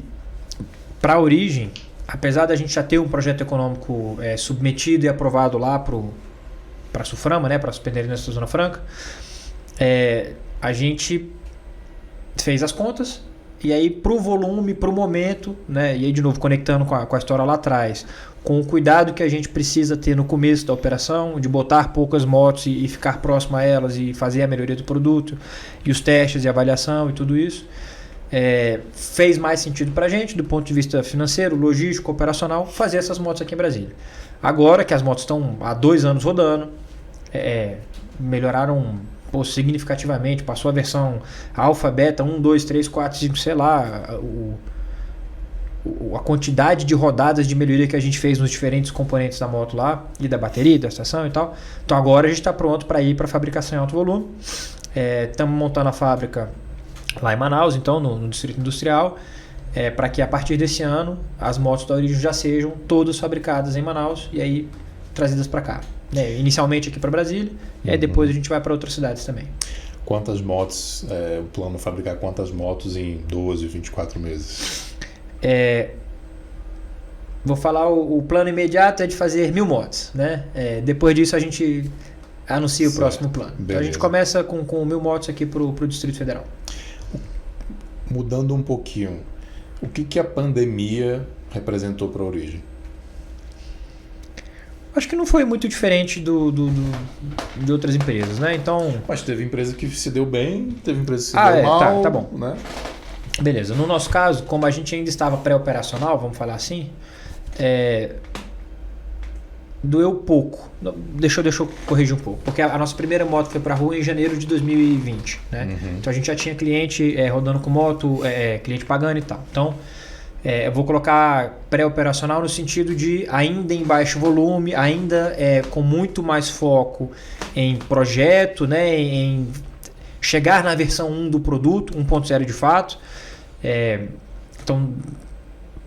para a Origem, apesar da gente já ter um projeto econômico submetido e aprovado lá para a Suframa, né, para a Superintendência da Zona Franca, a gente fez as contas e aí pro volume, pro momento, né? E aí de novo conectando com a história lá atrás, com o cuidado que a gente precisa ter no começo da operação, de botar poucas motos e ficar próximo a elas e fazer a melhoria do produto, e os testes e avaliação e tudo isso, fez mais sentido para a gente, do ponto de vista financeiro, logístico, operacional, fazer essas motos aqui em Brasília. Agora que as motos estão há 2 anos rodando, melhoraram significativamente, passou a versão alfa, beta, 1, 2, 3, 4, 5, sei lá, a quantidade de rodadas de melhoria que a gente fez nos diferentes componentes da moto lá, e da bateria, da estação e tal. Então agora a gente está pronto para ir para a fabricação em alto volume. Estamos montando a fábrica lá em Manaus, então no Distrito Industrial, para que a partir desse ano as motos da Origem já sejam todas fabricadas em Manaus e aí trazidas para cá. Inicialmente aqui para Brasília, e aí depois a gente vai para outras cidades também. Quantas motos, o plano é fabricar quantas motos em 12, 24 meses? Vou falar, o plano imediato é de fazer 1.000 motos, né? Depois disso a gente anuncia o próximo plano. Então a gente começa com 1.000 motos aqui para o Distrito Federal. Mudando um pouquinho, o que a pandemia representou para a Origem? Acho que não foi muito diferente de outras empresas, né? Então... Mas teve empresa que se deu bem, teve empresa que se deu mal. Tá bom. Né? Beleza. No nosso caso, como a gente ainda estava pré-operacional, vamos falar assim, doeu pouco. Deixa eu corrigir um pouco. Porque a nossa primeira moto foi para a rua em janeiro de 2020. Né? Então a gente já tinha cliente rodando com moto, cliente pagando e tal. Então... eu vou colocar pré-operacional no sentido de ainda em baixo volume, ainda com muito mais foco em projeto, né, em chegar na versão 1 do produto, 1.0 de fato. Então,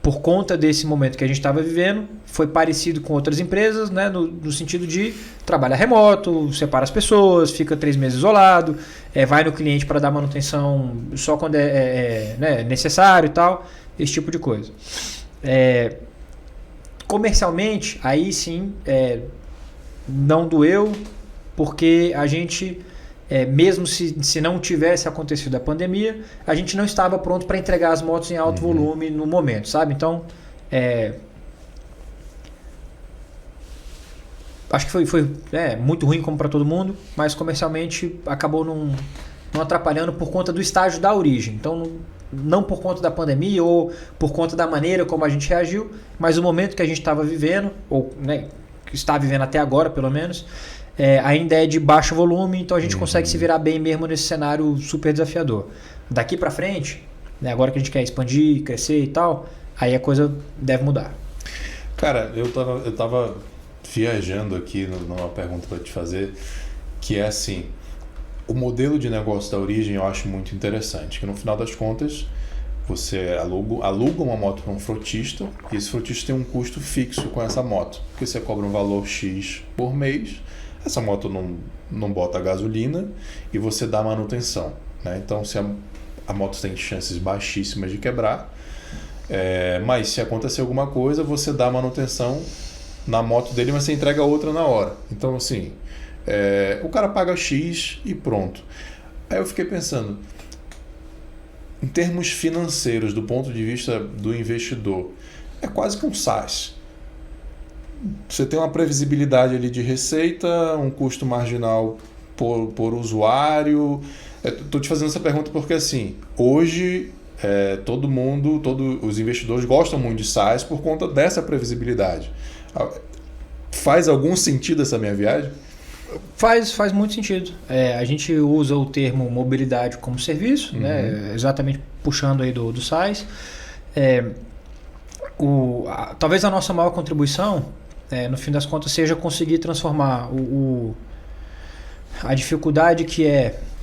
por conta desse momento que a gente estava vivendo, foi parecido com outras empresas, né, no sentido de trabalhar remoto, separa as pessoas, fica 3 meses isolado, vai no cliente para dar manutenção só quando né, necessário e tal. Esse tipo de coisa. Comercialmente, aí sim, não doeu, porque a gente, mesmo se não tivesse acontecido a pandemia, a gente não estava pronto para entregar as motos em alto volume no momento, sabe? Então, acho que foi muito ruim como para todo mundo, mas comercialmente acabou não atrapalhando por conta do estágio da Origem. Então, não por conta da pandemia ou por conta da maneira como a gente reagiu, mas o momento que a gente estava vivendo, ou né, que está vivendo até agora pelo menos, ainda é de baixo volume, então a gente consegue se virar bem mesmo nesse cenário super desafiador. Daqui para frente, né, agora que a gente quer expandir, crescer e tal, aí a coisa deve mudar. Cara, eu tava viajando aqui numa pergunta para te fazer, que é assim... O modelo de negócio da Origem eu acho muito interessante, que no final das contas você aluga uma moto para um frotista e esse frotista tem um custo fixo com essa moto, porque você cobra um valor X por mês, essa moto não bota gasolina e você dá manutenção. Né? Então se a moto tem chances baixíssimas de quebrar, mas se acontecer alguma coisa você dá manutenção na moto dele, mas você entrega outra na hora. Então assim... o cara paga X e pronto. Aí eu fiquei pensando, em termos financeiros, do ponto de vista do investidor, é quase que um SaaS. Você tem uma previsibilidade ali de receita, um custo marginal por usuário. Estou te fazendo essa pergunta porque assim, hoje todos os investidores gostam muito de SaaS por conta dessa previsibilidade. Faz algum sentido essa minha viagem? Faz muito sentido. A gente usa o termo mobilidade como serviço, né? Exatamente puxando aí do SaaS. Talvez a nossa maior contribuição, no fim das contas, seja conseguir transformar a dificuldade que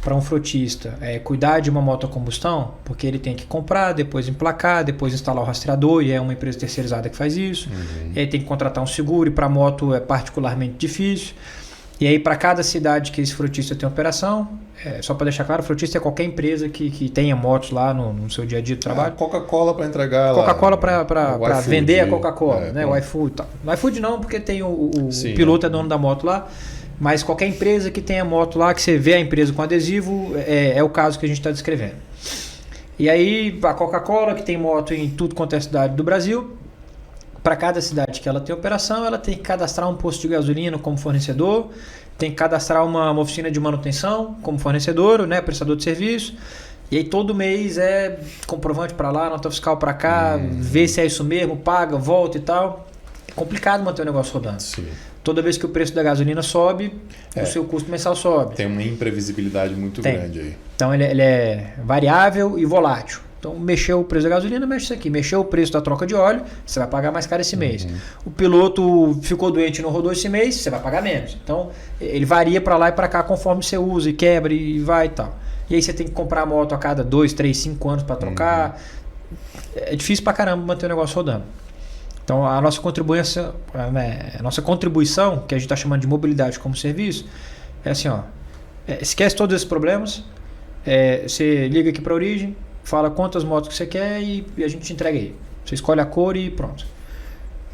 para um frotista cuidar de uma moto a combustão, porque ele tem que comprar, depois emplacar, depois instalar o rastreador, e é uma empresa terceirizada que faz isso. E aí tem que contratar um seguro, e para a moto é particularmente difícil. E aí, para cada cidade que esse frotista tem operação, só para deixar claro, frotista é qualquer empresa que tenha motos lá no seu dia a dia de trabalho. Coca-Cola para entregar Coca-Cola para vender a Coca-Cola, né? O iFood e tal. O iFood não, porque tem o piloto é dono da moto lá, mas qualquer empresa que tenha moto lá, que você vê a empresa com adesivo, é o caso que a gente está descrevendo. E aí a Coca-Cola, que tem moto em tudo quanto é cidade do Brasil, para cada cidade que ela tem operação, ela tem que cadastrar um posto de gasolina como fornecedor, tem que cadastrar uma oficina de manutenção como fornecedor, né, prestador de serviço. E aí todo mês é comprovante para lá, nota fiscal para cá, vê se é isso mesmo, paga, volta e tal. É complicado manter o negócio rodando. Sim. Toda vez que o preço da gasolina sobe, o seu custo mensal sobe. Tem uma imprevisibilidade muito grande aí. Então ele é variável e volátil. Então mexeu o preço da gasolina, mexe isso aqui. Mexeu o preço da troca de óleo, você vai pagar mais caro esse mês. O piloto ficou doente e não rodou esse mês, você vai pagar menos. Então ele varia para lá e para cá conforme você usa e quebra e vai e tal. E aí você tem que comprar a moto a cada 2, 3, 5 anos para trocar. É difícil pra caramba manter o negócio rodando. Então a nossa contribuição, que a gente está chamando de mobilidade como serviço, é assim, ó, esquece todos esses problemas, você liga aqui para a Origem, fala quantas motos que você quer e a gente te entrega aí. Você escolhe a cor e pronto.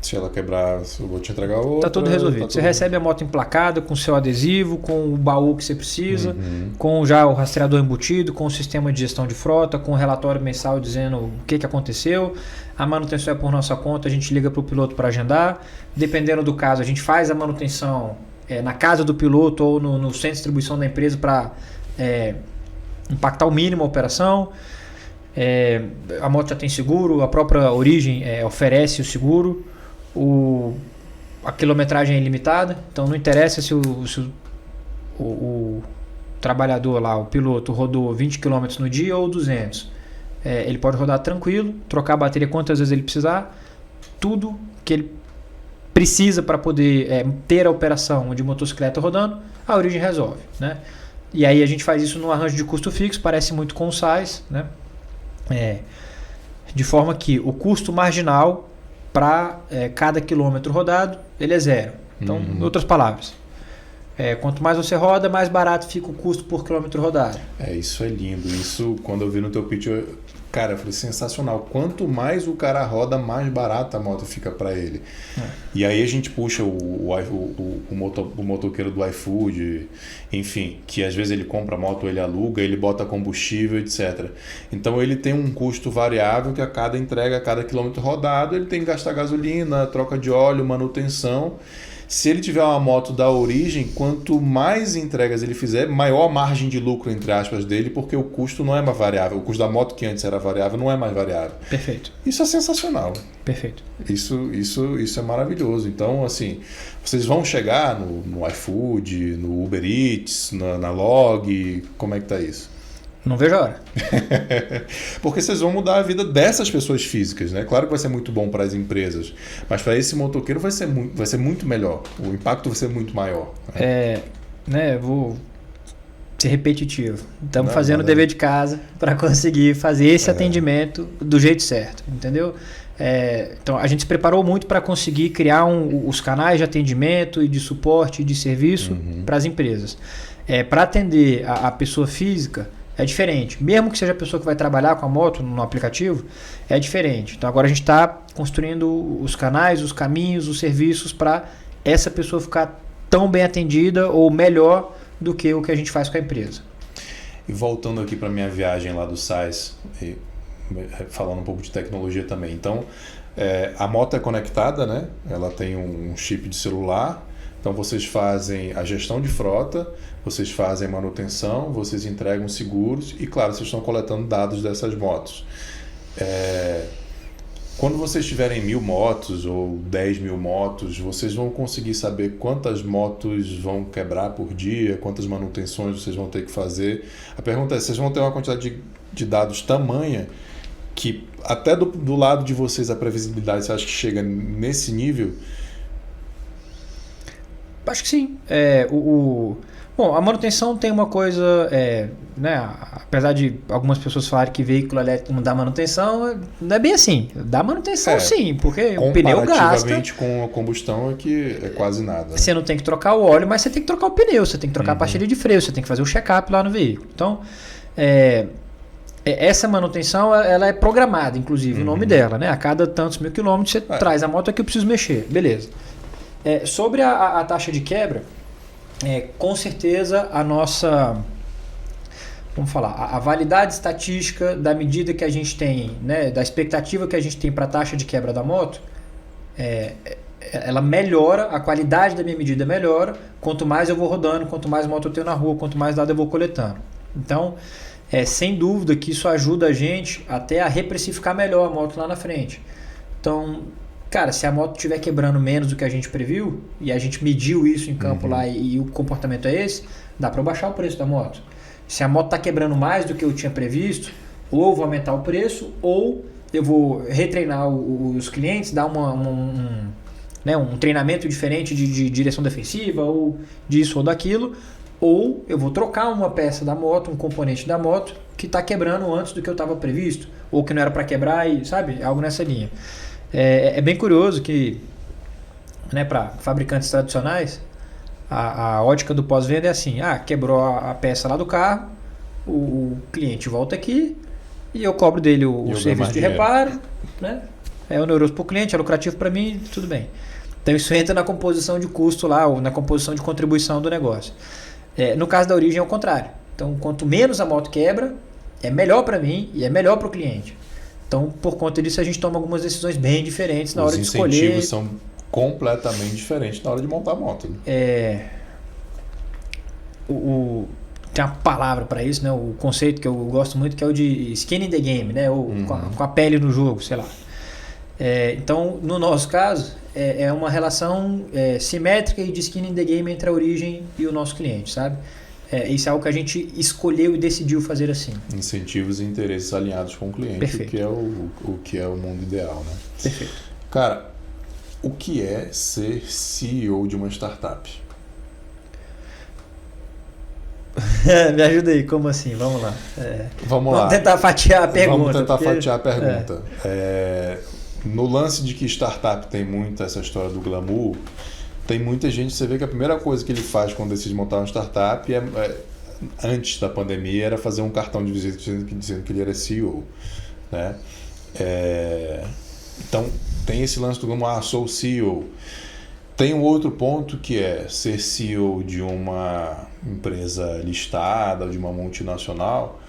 Se ela quebrar, eu vou te entregar outra. Tá tudo resolvido. Você recebe a moto emplacada, com seu adesivo, com o baú que você precisa, com já o rastreador embutido, com o sistema de gestão de frota, com o relatório mensal dizendo o que aconteceu. A manutenção é por nossa conta, a gente liga para o piloto para agendar. Dependendo do caso, a gente faz a manutenção na casa do piloto ou no centro de distribuição da empresa para impactar o mínimo a operação. A moto já tem seguro, a própria Origem oferece o seguro. A quilometragem é ilimitada, então não interessa se o trabalhador lá, o piloto, rodou 20 km no dia ou 200. Ele pode rodar tranquilo, trocar a bateria quantas vezes ele precisar, tudo que ele precisa para poder ter a operação de motocicleta rodando, a Origem resolve, né? E aí a gente faz isso no arranjo de custo fixo, parece muito com o SaaS, né? De forma que o custo marginal para cada quilômetro rodado, ele é zero. Então, em outras palavras, quanto mais você roda, mais barato fica o custo por quilômetro rodado. Isso é lindo. Isso, quando eu vi no teu pitch, cara, eu falei, sensacional. Quanto mais o cara roda, mais barata a moto fica para ele. E aí a gente puxa o motoqueiro do iFood, enfim, que às vezes ele compra a moto, ele aluga, ele bota combustível, etc. Então ele tem um custo variável que a cada entrega, a cada quilômetro rodado, ele tem que gastar gasolina, troca de óleo, manutenção. Se ele tiver uma moto da Origem, quanto mais entregas ele fizer, maior a margem de lucro, entre aspas, dele, porque o custo não é mais variável. O custo da moto, que antes era variável, não é mais variável. Perfeito. Isso é sensacional. Perfeito. Isso é maravilhoso. Então, assim, vocês vão chegar no iFood, no Uber Eats, na Log, como é que tá isso? Não vejo a hora. Porque vocês vão mudar a vida dessas pessoas físicas, né? Claro que vai ser muito bom para as empresas, mas para esse motoqueiro vai ser muito melhor. O impacto vai ser muito maior. Vou ser repetitivo. Estamos fazendo o dever de casa para conseguir fazer esse atendimento do jeito certo, entendeu? Então a gente se preparou muito para conseguir criar os canais de atendimento e de suporte e de serviço para as empresas. Para atender a pessoa física, é diferente. Mesmo que seja a pessoa que vai trabalhar com a moto no aplicativo, é diferente. Então agora a gente está construindo os canais, os caminhos, os serviços para essa pessoa ficar tão bem atendida ou melhor do que o que a gente faz com a empresa. E voltando aqui para minha viagem lá do SaaS, falando um pouco de tecnologia também. Então, a moto é conectada, né? Ela tem um chip de celular. Então vocês fazem a gestão de frota, vocês fazem manutenção, vocês entregam seguros e, claro, vocês estão coletando dados dessas motos. Quando vocês tiverem 1.000 motos ou 10.000 motos, vocês vão conseguir saber quantas motos vão quebrar por dia, quantas manutenções vocês vão ter que fazer. A pergunta é, vocês vão ter uma quantidade de dados tamanha que até do lado de vocês a previsibilidade, você acha que chega nesse nível? Acho que sim. Bom, a manutenção tem uma coisa, apesar de algumas pessoas falarem que veículo elétrico não dá manutenção, não é bem assim. Dá manutenção sim, porque o pneu gasta. Comparativamente com a combustão é quase nada. Né? Você não tem que trocar o óleo, mas você tem que trocar o pneu, você tem que trocar a pastilha de freio, você tem que fazer o check-up lá no veículo. Então, essa manutenção ela é programada, inclusive, o nome dela. Né? A cada tantos 1.000 quilômetros você traz a moto aqui, eu preciso mexer. Beleza. Sobre a taxa de quebra, com certeza vamos falar, a validade estatística da medida que a gente tem, né, da expectativa que a gente tem para a taxa de quebra da moto, ela melhora, a qualidade da minha medida melhora, quanto mais eu vou rodando, quanto mais moto eu tenho na rua, quanto mais dado eu vou coletando. Então, sem dúvida que isso ajuda a gente até a reprecificar melhor a moto lá na frente. Então, cara, se a moto estiver quebrando menos do que a gente previu, e a gente mediu isso em campo lá e o comportamento é esse, dá para baixar o preço da moto. Se a moto está quebrando mais do que eu tinha previsto, ou eu vou aumentar o preço, ou eu vou retreinar os clientes, dar um treinamento diferente de direção defensiva, ou disso ou daquilo, ou eu vou trocar uma peça da moto, um componente da moto, que está quebrando antes do que eu estava previsto, ou que não era para quebrar, e sabe? Algo nessa linha. É bem curioso que, né, para fabricantes tradicionais, a ótica do pós-venda é assim: quebrou a peça lá do carro, o cliente volta aqui e eu cobro dele o serviço de reparo, né? É oneroso para o cliente, é lucrativo para mim, tudo bem. Então isso entra na composição de custo lá, ou na composição de contribuição do negócio. No caso da Origem é o contrário. Então, quanto menos a moto quebra, é melhor para mim e é melhor para o cliente. Então, por conta disso, a gente toma algumas decisões bem diferentes na hora de escolher. Os incentivos são completamente diferentes na hora de montar a moto. Tem uma palavra para isso, né? O conceito que eu gosto muito, que é o de skin in the game, né? Ou com a pele no jogo, sei lá. Então, no nosso caso, é uma relação simétrica e de skin in the game entre a Origem e o nosso cliente, sabe? Isso é algo que a gente escolheu e decidiu fazer assim. Incentivos e interesses alinhados com o cliente, o que é o mundo ideal, né? Perfeito. Cara, o que é ser CEO de uma startup? Me ajuda aí, como assim? Vamos lá. Vamos tentar fatiar a pergunta. Fatiar a pergunta. No lance de que startup tem muito essa história do glamour, tem muita gente, você vê que a primeira coisa que ele faz quando decide montar uma startup antes da pandemia, era fazer um cartão de visita dizendo que ele era CEO, né? Então, tem esse lance do glamour, sou o CEO. Tem um outro ponto que é ser CEO de uma empresa listada, de uma multinacional.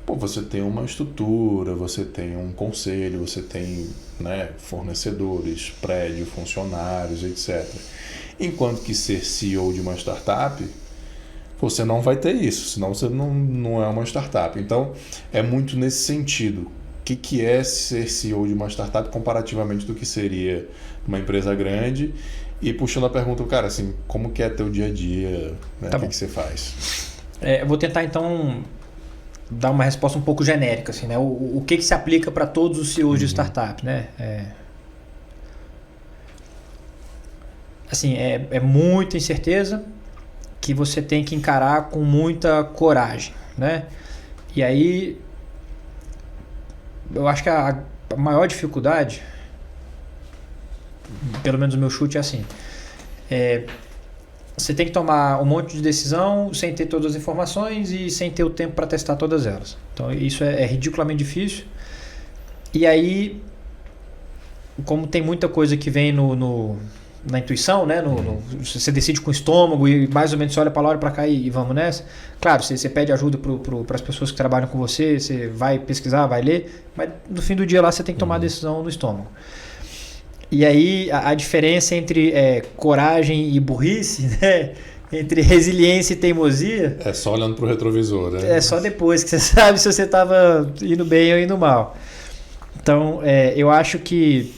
Você tem uma estrutura, você tem um conselho, você tem, né, fornecedores, prédio, funcionários, etc. Enquanto que ser CEO de uma startup, você não vai ter isso, senão você não é uma startup. Então, é muito nesse sentido. O que é ser CEO de uma startup comparativamente do que seria uma empresa grande? E puxando a pergunta, cara, assim, como que é teu dia a dia? Né? O que você faz? Eu vou tentar, então, dar uma resposta um pouco genérica, assim, né? O que se aplica para todos os CEOs de startup, né? Assim, é muita incerteza que você tem que encarar com muita coragem, né? E aí, eu acho que a maior dificuldade, pelo menos o meu chute é assim, você tem que tomar um monte de decisão sem ter todas as informações e sem ter o tempo para testar todas elas. Então isso é ridiculamente difícil. E aí, como tem muita coisa que vem na intuição, né? Você decide com o estômago e mais ou menos você olha para lá, olha para cá e vamos nessa. Claro, você pede ajuda para as pessoas que trabalham com você, você vai pesquisar, vai ler, mas no fim do dia lá você tem que tomar a decisão no estômago. E aí a diferença entre coragem e burrice, né? Entre resiliência e teimosia... É só olhando para o retrovisor, né? É só depois que você sabe se você estava indo bem ou indo mal. Então, eu acho que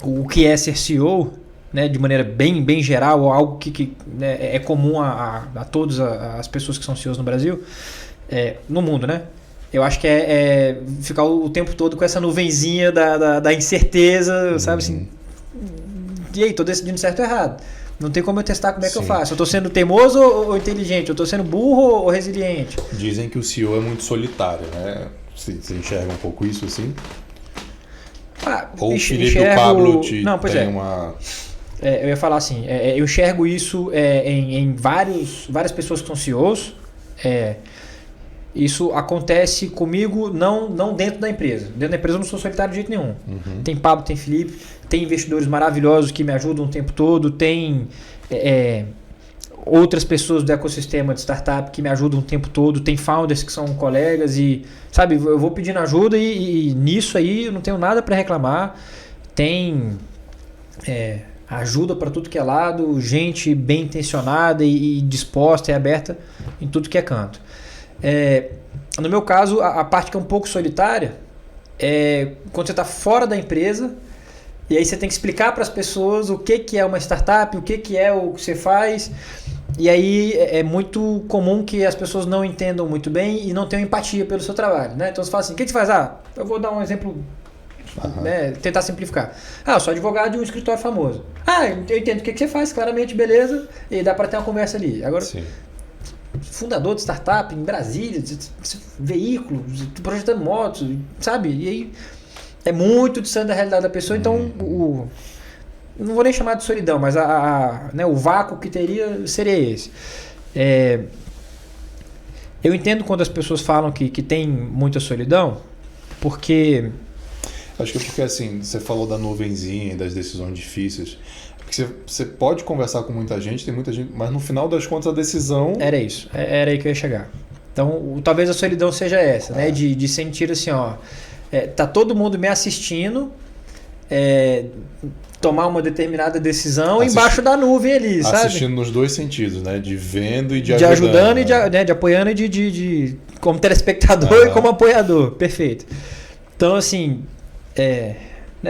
o que é ser CEO, né, de maneira bem geral, ou algo que né, é comum a todas as pessoas que são CEOs no Brasil, no mundo, né? Eu acho que ficar o tempo todo com essa nuvenzinha da incerteza, sabe assim? E aí, tô decidindo certo ou errado? Não tem como eu testar como é que eu faço. Eu tô sendo teimoso ou inteligente? Eu tô sendo burro ou resiliente? Dizem que o CEO é muito solitário, né? Você enxerga um pouco isso assim? Ou o Felipe e o Pablo tem uma... eu ia falar assim, eu enxergo isso em várias pessoas que são CEOs. Isso acontece comigo não dentro da empresa. Dentro da empresa eu não sou solitário de jeito nenhum. Tem Pablo, tem Felipe, tem investidores maravilhosos que me ajudam o tempo todo, tem outras pessoas do ecossistema de startup que me ajudam o tempo todo, tem founders que são colegas e, sabe, eu vou pedindo ajuda e nisso aí eu não tenho nada para reclamar. Tem ajuda para tudo que é lado, gente bem intencionada e disposta e aberta em tudo que é canto. No meu caso, a parte que é um pouco solitária é quando você está fora da empresa e aí você tem que explicar para as pessoas o que é uma startup, o que é o que você faz. E aí é muito comum que as pessoas não entendam muito bem e não tenham empatia pelo seu trabalho, né? Então você fala assim, o que você faz? Eu vou dar um exemplo, né? Tentar simplificar. Eu sou advogado de um escritório famoso. Eu entendo o que você faz, claramente, beleza, e dá para ter uma conversa ali. Agora, sim, fundador de startup em Brasília, veículo, projetando motos, sabe? E aí é muito distante da realidade da pessoa, então não vou nem chamar de solidão, mas o vácuo que teria seria esse. Eu entendo quando as pessoas falam que tem muita solidão, porque... Acho que é porque, assim, você falou da nuvenzinha e das decisões difíceis. Porque você pode conversar com muita gente, tem muita gente, mas no final das contas a decisão... Era isso, era aí que eu ia chegar. Então, talvez a solidão seja essa, né? De sentir assim, tá todo mundo me assistindo, tomar uma determinada decisão embaixo da nuvem ali, sabe? Assistindo nos dois sentidos, né? De vendo e de ajudando. De ajudando né? e de apoiando e de como telespectador e como apoiador. Perfeito. Então, assim,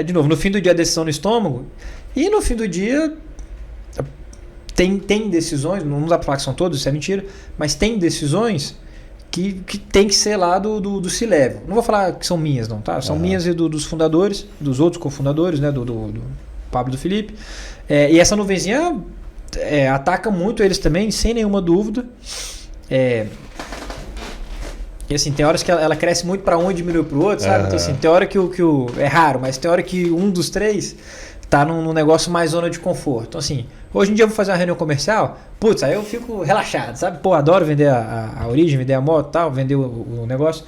de novo, no fim do dia a decisão no estômago e no fim do dia tem decisões, não dá pra falar que são todas, isso é mentira, mas tem decisões que tem que ser lá do C-Level. Não vou falar que são minhas, não, tá? São minhas e dos fundadores, dos outros cofundadores, né? Do Pablo e do Felipe. E essa nuvenzinha ataca muito eles também, sem nenhuma dúvida. E assim, tem horas que ela cresce muito para um e diminui para o outro, sabe? Então, assim, tem hora que é raro, mas tem hora que um dos três tá num negócio mais zona de conforto. Então, assim, hoje em dia eu vou fazer uma reunião comercial, aí eu fico relaxado, sabe? Adoro vender a origem, vender a moto e tal, vender o negócio.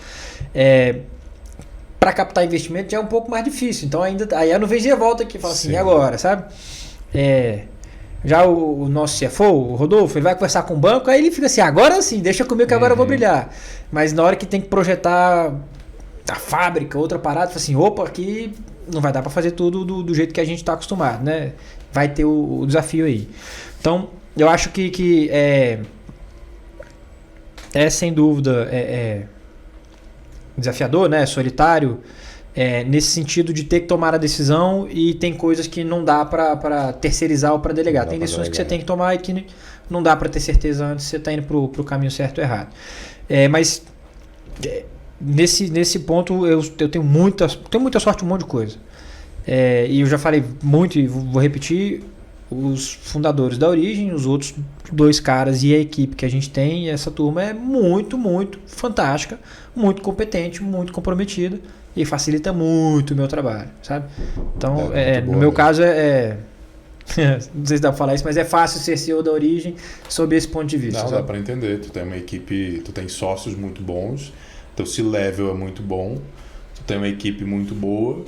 Para captar investimento já é um pouco mais difícil. Então, aí a nuvenzinha volta aqui e fala assim, e agora, sabe? Já o nosso CFO, o Rodolfo, ele vai conversar com o banco, aí ele fica assim, agora sim, deixa comigo que agora eu vou brilhar. Mas na hora que tem que projetar a fábrica, outra parada, fala assim, aqui não vai dar para fazer tudo do jeito que a gente está acostumado, né? Vai ter o desafio aí. Então, eu acho que sem dúvida desafiador, né? Solitário, nesse sentido de ter que tomar a decisão e tem coisas que não dá para terceirizar ou para delegar. Tem decisões que você tem que tomar e que não dá para ter certeza antes se você está indo pro caminho certo ou errado. Mas nesse ponto eu tenho muita sorte em um monte de coisa. E eu já falei muito e vou repetir, os fundadores da Origem, os outros 2 caras e a equipe que a gente tem, essa turma é muito, muito fantástica, muito competente, muito comprometida e facilita muito o meu trabalho, sabe? Então, no meu caso, não sei se dá pra falar isso, mas é fácil ser CEO da Origem sob esse ponto de vista. Não, dá para entender. Tu tem uma equipe, tu tem sócios muito bons, teu C-Level é muito bom, tu tem uma equipe muito boa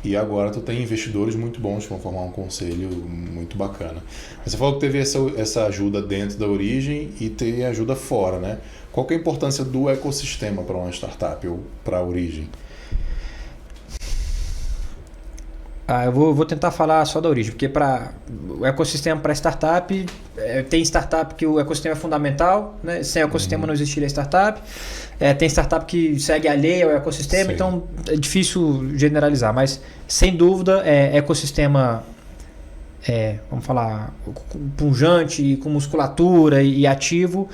e agora tu tem investidores muito bons que vão formar um conselho muito bacana. Você falou que teve essa ajuda dentro da Origem e tem ajuda fora, né? Qual que é a importância do ecossistema para uma startup ou para a Origem? Eu vou tentar falar só da Origem, porque o ecossistema para startup, tem startup que o ecossistema é fundamental, né? Sem o ecossistema não existiria startup. Tem startup que segue alheia ao ecossistema, sim. Então é difícil generalizar, mas sem dúvida ecossistema, vamos falar, pujante, com musculatura e ativo,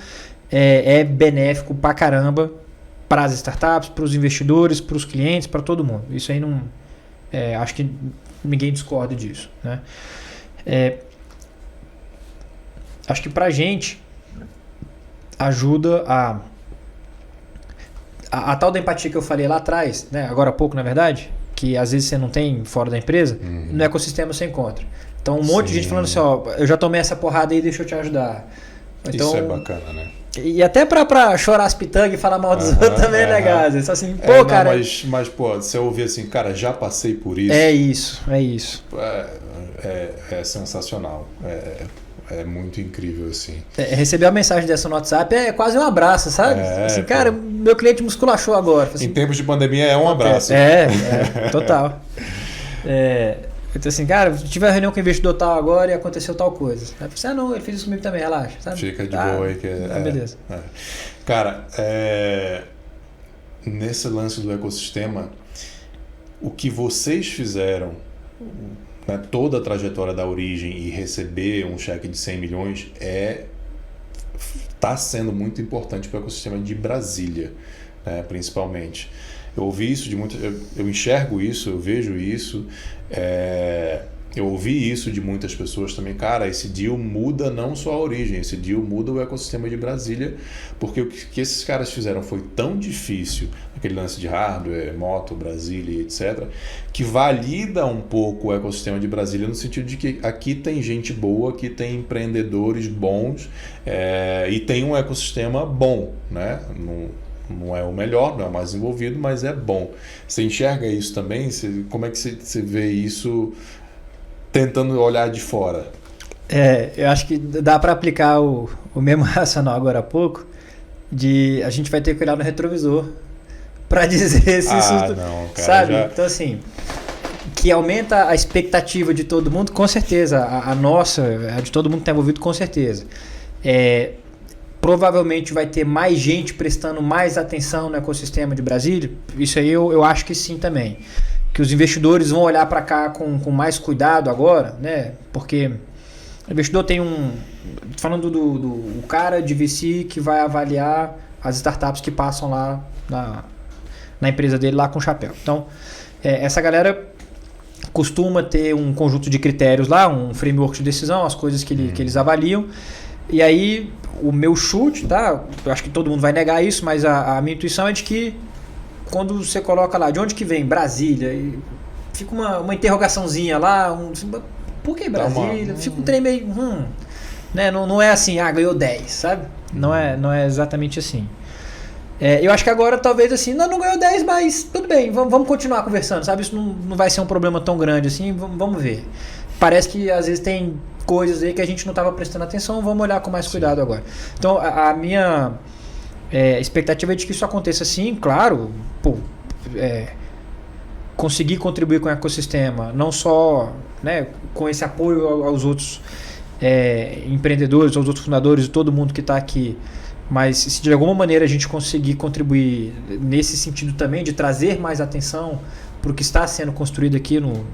é benéfico pra caramba para as startups, para os investidores, para os clientes, para todo mundo. Isso aí não... acho que ninguém discorda disso, né? Acho que pra gente ajuda a tal da empatia que eu falei lá atrás, né? Agora há pouco, na verdade, que às vezes você não tem fora da empresa, no ecossistema você encontra. Então um monte de gente falando assim, eu já tomei essa porrada aí, deixa eu te ajudar. Então, isso é bacana, né? E até pra chorar as pitangas e falar mal dos outros também é legal. Às vezes assim, cara... Mas, você ouvir assim, cara, já passei por isso. É isso. É sensacional. É muito incrível, assim. Receber uma mensagem dessa no WhatsApp é quase um abraço, sabe? Assim, cara, meu cliente musculachou agora. Assim, em tempos de pandemia é um abraço. Total. Então assim, cara, tive uma reunião com o investidor tal agora e aconteceu tal coisa. Aí eu falei, não, ele fez isso comigo também, relaxa. Sabe? Fica de boa aí. Beleza. Cara, nesse lance do ecossistema, o que vocês fizeram, né, toda a trajetória da origem e receber um cheque de 100 milhões está sendo muito importante para o ecossistema de Brasília, né, principalmente. Eu ouvi isso de muitas, eu enxergo isso, eu vejo isso, eu ouvi isso de muitas pessoas também. Cara, esse deal muda não só a origem, esse deal muda o ecossistema de Brasília, porque o que esses caras fizeram foi tão difícil, aquele lance de hardware, moto, Brasília, etc., que valida um pouco o ecossistema de Brasília no sentido de que aqui tem gente boa, aqui tem empreendedores bons, e tem um ecossistema bom, né? Não é o melhor, não é o mais desenvolvido, mas é bom. Você enxerga isso também? Como é que você vê isso tentando olhar de fora? Eu acho que dá para aplicar o mesmo racional agora há pouco, de a gente vai ter que olhar no retrovisor para dizer se isso... não, cara, sabe? Então assim, que aumenta a expectativa de todo mundo, com certeza. A nossa, a de todo mundo que está envolvido, com certeza. Provavelmente vai ter mais gente prestando mais atenção no ecossistema de Brasília. Isso aí eu acho que sim também. Que os investidores vão olhar para cá com mais cuidado agora, né? Porque o investidor tem falando do cara de VC que vai avaliar as startups que passam lá na empresa dele lá com o chapéu. Então, essa galera costuma ter um conjunto de critérios lá, um framework de decisão, as coisas que eles avaliam. E aí, o meu chute, tá? Eu acho que todo mundo vai negar isso, mas a minha intuição é de que quando você coloca lá, de onde que vem? Brasília, e fica uma interrogaçãozinha lá, por que Brasília? Fica um trem meio, né? Não é assim, ganhou 10, sabe? Não é exatamente assim. Eu acho que agora talvez assim, não ganhou 10, mas tudo bem, vamos continuar conversando, sabe? Isso não vai ser um problema tão grande assim, vamos ver. Parece que às vezes tem coisas aí que a gente não estava prestando atenção, vamos olhar com mais cuidado agora. Então a minha expectativa é de que isso aconteça sim, claro, conseguir contribuir com o ecossistema, não só, né, com esse apoio aos outros empreendedores, aos outros fundadores, todo mundo que está aqui, mas se de alguma maneira a gente conseguir contribuir nesse sentido também, de trazer mais atenção para o que está sendo construído aqui no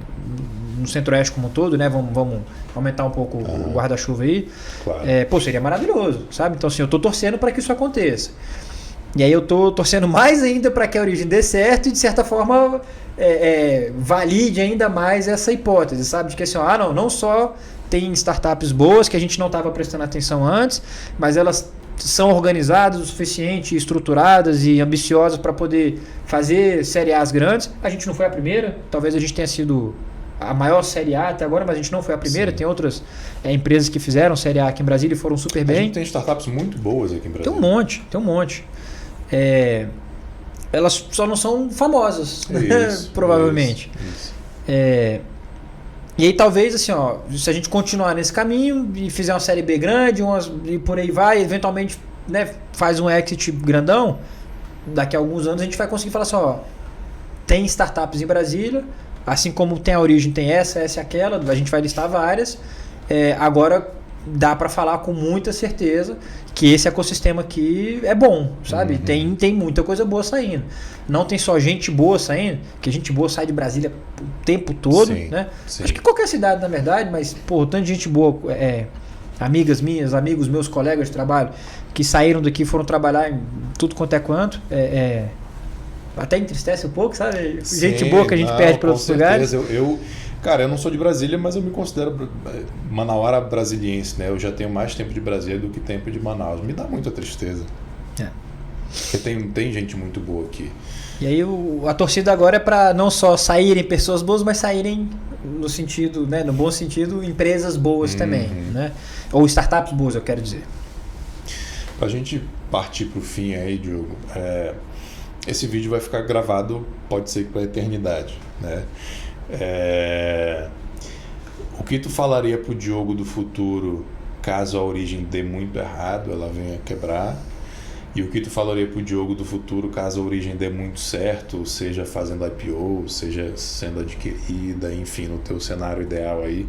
Centro-Oeste como um todo, né? Vamos aumentar um pouco o guarda-chuva aí. Claro. Seria maravilhoso, sabe? Então, assim, eu tô torcendo para que isso aconteça. E aí eu tô torcendo mais ainda para que a origem dê certo e, de certa forma, valide ainda mais essa hipótese, sabe? De que assim, não só tem startups boas que a gente não estava prestando atenção antes, mas elas são organizadas o suficiente, estruturadas e ambiciosas para poder fazer série A's grandes. A gente não foi a primeira, talvez a gente tenha sido a maior série A até agora, mas a gente não foi a primeira. Sim. Tem outras empresas que fizeram série A aqui em Brasília e foram super bem. A gente tem startups muito boas aqui em Brasília. Tem um monte. Elas só não são famosas, provavelmente. Isso. E aí talvez assim, se a gente continuar nesse caminho e fizer uma série B grande, e por aí vai, eventualmente, né, faz um exit grandão, daqui a alguns anos a gente vai conseguir falar assim, tem startups em Brasília, assim como tem a origem, tem essa e aquela, a gente vai listar várias. Agora dá para falar com muita certeza que esse ecossistema aqui é bom, sabe? Uhum. Tem muita coisa boa saindo. Não tem só gente boa saindo, que gente boa sai de Brasília o tempo todo, sim, né? Sim. Acho que qualquer cidade, na verdade, mas, tanto de gente boa, amigas minhas, amigos meus, colegas de trabalho, que saíram daqui e foram trabalhar em tudo quanto é quanto, até entristece um pouco, sabe? Sim, gente boa que a gente perde para outros lugares. Cara, eu não sou de Brasília, mas eu me considero manauara brasiliense, né? Eu já tenho mais tempo de Brasília do que tempo de Manaus. Me dá muita tristeza. Porque tem gente muito boa aqui. E aí a torcida agora é para não só saírem pessoas boas, mas saírem no sentido, né, no bom sentido, empresas boas também, né? Ou startups boas, eu quero dizer. Pra gente partir pro fim aí, Diogo, esse vídeo vai ficar gravado, pode ser para a eternidade, né? O que tu falaria pro Diogo do futuro, caso a origem dê muito errado, ela venha quebrar. E o que tu falaria pro Diogo do futuro, caso a origem dê muito certo, seja fazendo IPO, seja sendo adquirida, enfim, no teu cenário ideal aí.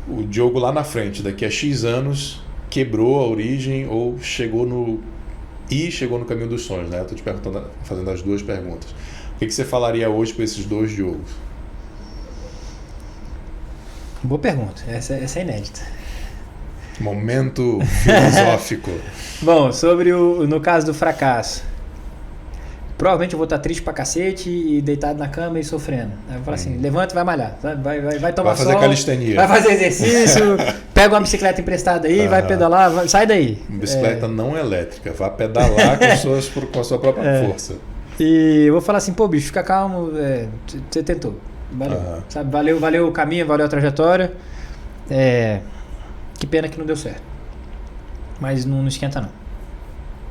O Diogo lá na frente, daqui a X anos, quebrou a origem ou chegou no caminho dos sonhos, né? Eu tô te perguntando, fazendo as duas perguntas. O que você falaria hoje para esses dois Diogos? Boa pergunta, essa é inédita. Momento filosófico. Bom, no caso do fracasso, provavelmente eu vou estar triste pra cacete e deitado na cama e sofrendo. Aí eu vou falar assim, levanta e vai malhar, vai tomar sol, vai fazer calistenia, vai fazer exercício, pega uma bicicleta emprestada aí, vai pedalar, sai daí. Bicicleta não elétrica, vai pedalar com a sua própria força. E eu vou falar assim, pô bicho, fica calmo, você tentou, valeu, sabe? Valeu o caminho, valeu a trajetória, que pena que não deu certo, mas não esquenta não.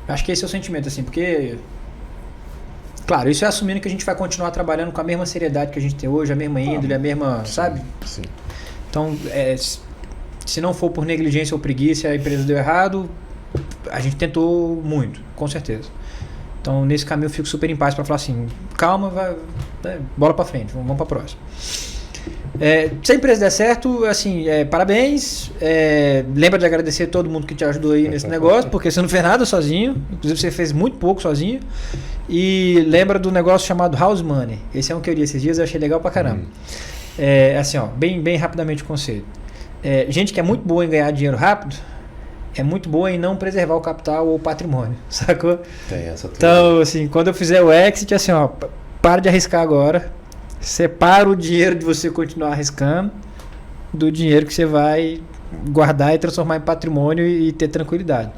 Acho que esse é o sentimento, assim, porque... Claro, isso é assumindo que a gente vai continuar trabalhando com a mesma seriedade que a gente tem hoje, a mesma índole, a mesma, sabe? Sim. Então, se não for por negligência ou preguiça, a empresa deu errado, a gente tentou muito, com certeza. Então, nesse caminho eu fico super em paz para falar assim, calma, bola para frente, vamos para a próxima. Se a empresa der certo, assim, parabéns, lembra de agradecer todo mundo que te ajudou aí nesse negócio, porque você não fez nada sozinho, inclusive você fez muito pouco sozinho, e lembra do negócio chamado House Money, esse é um que eu li esses dias, eu achei legal pra caramba. Assim, ó, bem rapidamente o conceito. Gente que é muito boa em ganhar dinheiro rápido, é muito boa em não preservar o capital ou o patrimônio, sacou? Tem essa tudo. Então, assim, quando eu fizer o exit, assim, ó, para de arriscar agora, separa o dinheiro de você continuar arriscando do dinheiro que você vai guardar e transformar em patrimônio e ter tranquilidade.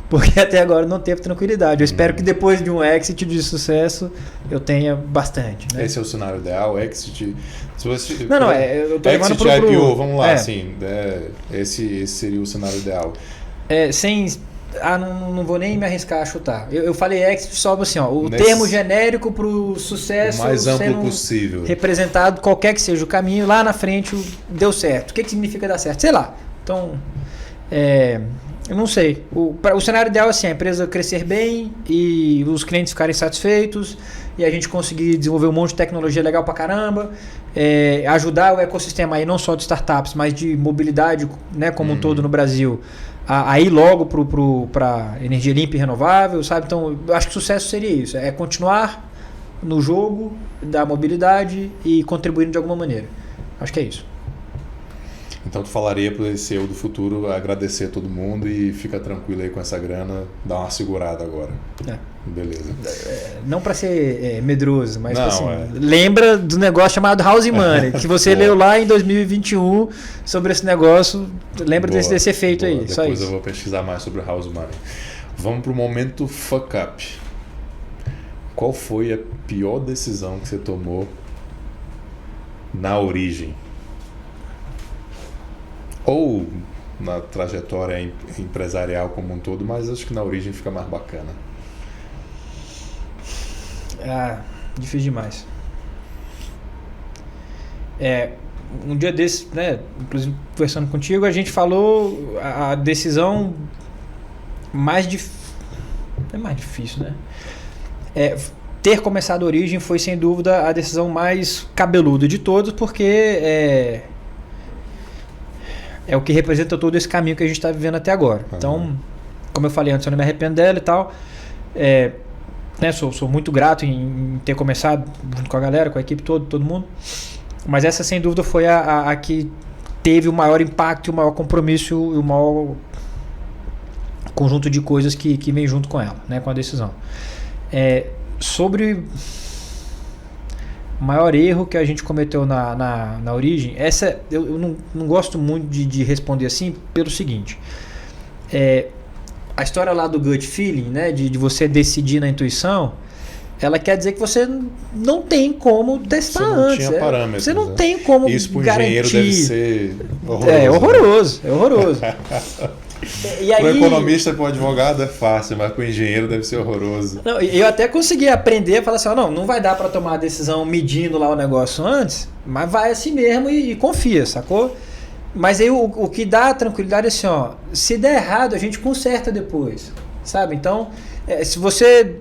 Porque até agora não teve tranquilidade. Eu espero que depois de um exit de sucesso eu tenha bastante. Né? Esse é o cenário ideal, exit... Se você, eu tô levando exit IPO, vamos lá, assim, esse seria o cenário ideal. Não vou nem me arriscar a chutar. Eu falei exit só assim, ó, termo genérico para o sucesso, o mais amplo possível, representado, qualquer que seja o caminho, lá na frente deu certo. O que significa dar certo? Sei lá. Então, eu não sei. O cenário ideal é assim, a empresa crescer bem e os clientes ficarem satisfeitos e a gente conseguir desenvolver um monte de tecnologia legal pra caramba, ajudar o ecossistema aí não só de startups, mas de mobilidade, né, como um todo no Brasil, a ir logo para energia limpa e renovável, sabe? Então, eu acho que sucesso seria isso, continuar no jogo da mobilidade e contribuindo de alguma maneira. Acho que é isso. Então tu falaria para esse eu do futuro agradecer a todo mundo e fica tranquilo aí com essa grana, dá uma segurada agora. Beleza. Não para ser medroso, mas lembra do negócio chamado House Money, que você leu lá em 2021 sobre esse negócio, lembra desse efeito aí. Depois só isso. Eu vou pesquisar mais sobre House Money. Vamos pro momento fuck up. Qual foi a pior decisão que você tomou na origem? Ou na trajetória empresarial como um todo, mas acho que na origem fica mais bacana. Difícil demais. Um dia desses, né, inclusive conversando contigo, a gente falou a decisão mais difícil. É mais difícil, né? Ter começado a origem foi sem dúvida a decisão mais cabeluda de todos, porque é o que representa todo esse caminho que a gente está vivendo até agora. Então, como eu falei antes, eu não me arrependo dela e tal. Né, sou muito grato em ter começado junto com a galera, com a equipe toda, todo mundo. Mas essa, sem dúvida, foi a que teve o maior impacto, o maior compromisso e o maior conjunto de coisas que vem junto com ela, né, com a decisão. Sobre o maior erro que a gente cometeu na origem, essa eu não gosto muito de responder assim pelo seguinte. A história lá do gut feeling, né, de você decidir na intuição, ela quer dizer que você não tem como testar antes. Tinha parâmetros, você não tem como garantir. Isso para o engenheiro deve ser horroroso. É horroroso. E aí, para o economista, para o advogado é fácil, mas para o engenheiro deve ser horroroso. Não, eu até consegui aprender a falar assim, não vai dar para tomar a decisão medindo lá o negócio antes, mas vai assim mesmo e confia, sacou? Mas aí o que dá tranquilidade é assim, ó, se der errado, a gente conserta depois, sabe? Então, se você...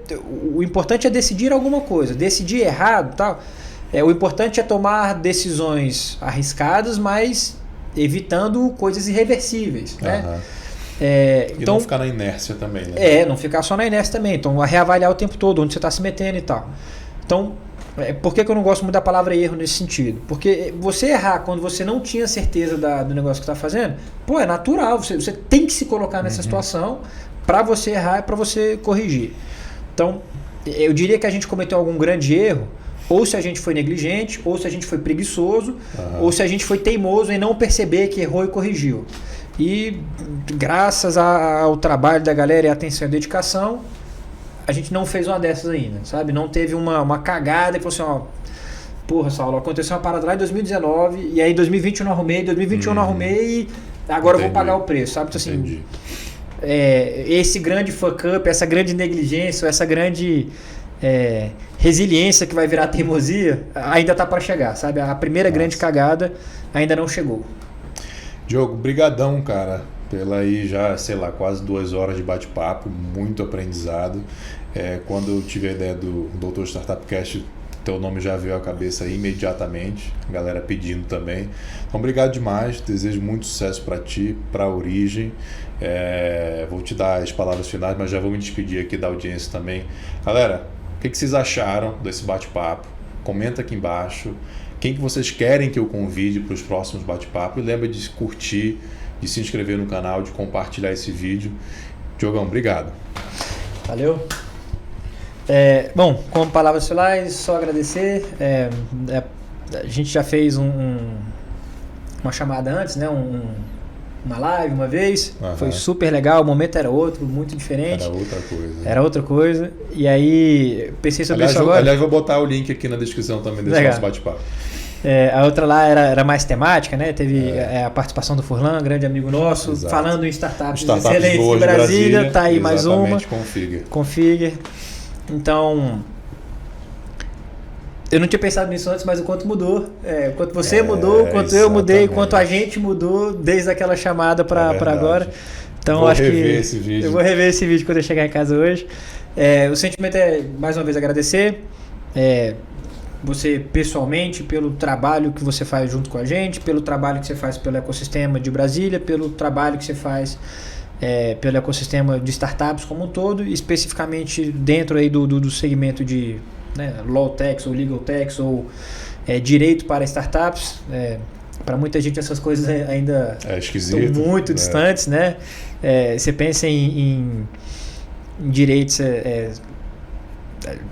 O importante é decidir alguma coisa. Decidir errado, tal. O importante é tomar decisões arriscadas, mas evitando coisas irreversíveis, né? E então, não ficar na inércia também, né? Não ficar só na inércia também. Então, reavaliar o tempo todo, onde você está se metendo e tal. Então, por que eu não gosto muito da palavra erro nesse sentido? Porque você errar quando você não tinha certeza do negócio que está fazendo, é natural. Você tem que se colocar nessa situação para você errar e para você corrigir. Então, eu diria que a gente cometeu algum grande erro, ou se a gente foi negligente, ou se a gente foi preguiçoso, ou se a gente foi teimoso em não perceber que errou e corrigiu. E graças ao trabalho da galera e atenção e dedicação, a gente não fez uma dessas ainda, sabe? Não teve uma cagada e falou assim, ó, porra, Saulo, aconteceu uma parada lá em 2019, e aí em 2020 eu não arrumei, 2021 eu não arrumei, e agora eu vou pagar o preço, sabe? Então, assim, esse grande fuck up, essa grande negligência, essa grande resiliência que vai virar teimosia, ainda tá para chegar, sabe? A primeira grande cagada ainda não chegou. Diogo, brigadão, cara, pela aí já, sei lá, quase 2 horas de bate-papo, muito aprendizado. Quando eu tive a ideia do Doutor Startup Cast, teu nome já veio à cabeça imediatamente, a galera pedindo também. Então, obrigado demais, desejo muito sucesso para ti, para a Origem. Vou te dar as palavras finais, mas já vou me despedir aqui da audiência também. Galera, o que vocês acharam desse bate-papo? Comenta aqui embaixo. Quem que vocês querem que eu convide para os próximos bate-papos? E lembra de curtir, de se inscrever no canal, de compartilhar esse vídeo. Diogão, obrigado. Valeu. Bom, como palavras finais, só agradecer. A gente já fez uma chamada antes, né? Uma live uma vez, foi super legal, o momento era outro, muito diferente. Era outra coisa. E aí, pensei sobre isso agora. Aliás, vou botar o link aqui na descrição também desse nosso bate-papo. A outra lá era mais temática, né? Teve a participação do Furlan, grande amigo nosso, falando em startups excelentes de Brasília. Tá aí mais uma. Configure. Então, eu não tinha pensado nisso antes, mas o quanto mudou. O quanto você mudou, o quanto eu mudei, o quanto a gente mudou desde aquela chamada para agora. Então, acho que eu vou rever esse vídeo quando eu chegar em casa hoje. O sentimento é, mais uma vez, agradecer. Você pessoalmente, pelo trabalho que você faz junto com a gente, pelo trabalho que você faz pelo ecossistema de Brasília, pelo trabalho que você faz pelo ecossistema de startups como um todo, especificamente dentro aí do segmento de Law Tax ou Legal Tax ou direito para startups. Para muita gente essas coisas ainda estão muito distantes, né? Você pensa em direitos...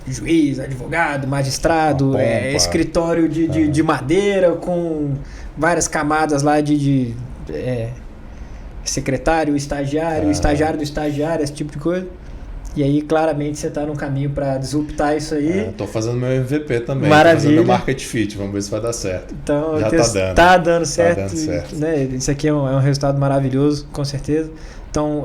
juiz, advogado, magistrado, escritório de madeira com várias camadas lá de secretário, estagiário do estagiário, esse tipo de coisa. E aí, claramente, você está no caminho para disruptar isso aí. Estou fazendo meu MVP também. Maravilha. Tô fazendo meu market fit, vamos ver se vai dar certo. Então, já está dando certo. Né? Isso aqui é um resultado maravilhoso, com certeza. Então,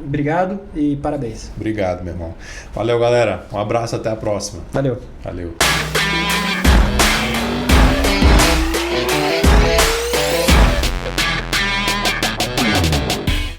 obrigado e parabéns. Obrigado, meu irmão. Valeu, galera. Um abraço, até a próxima. Valeu. Valeu.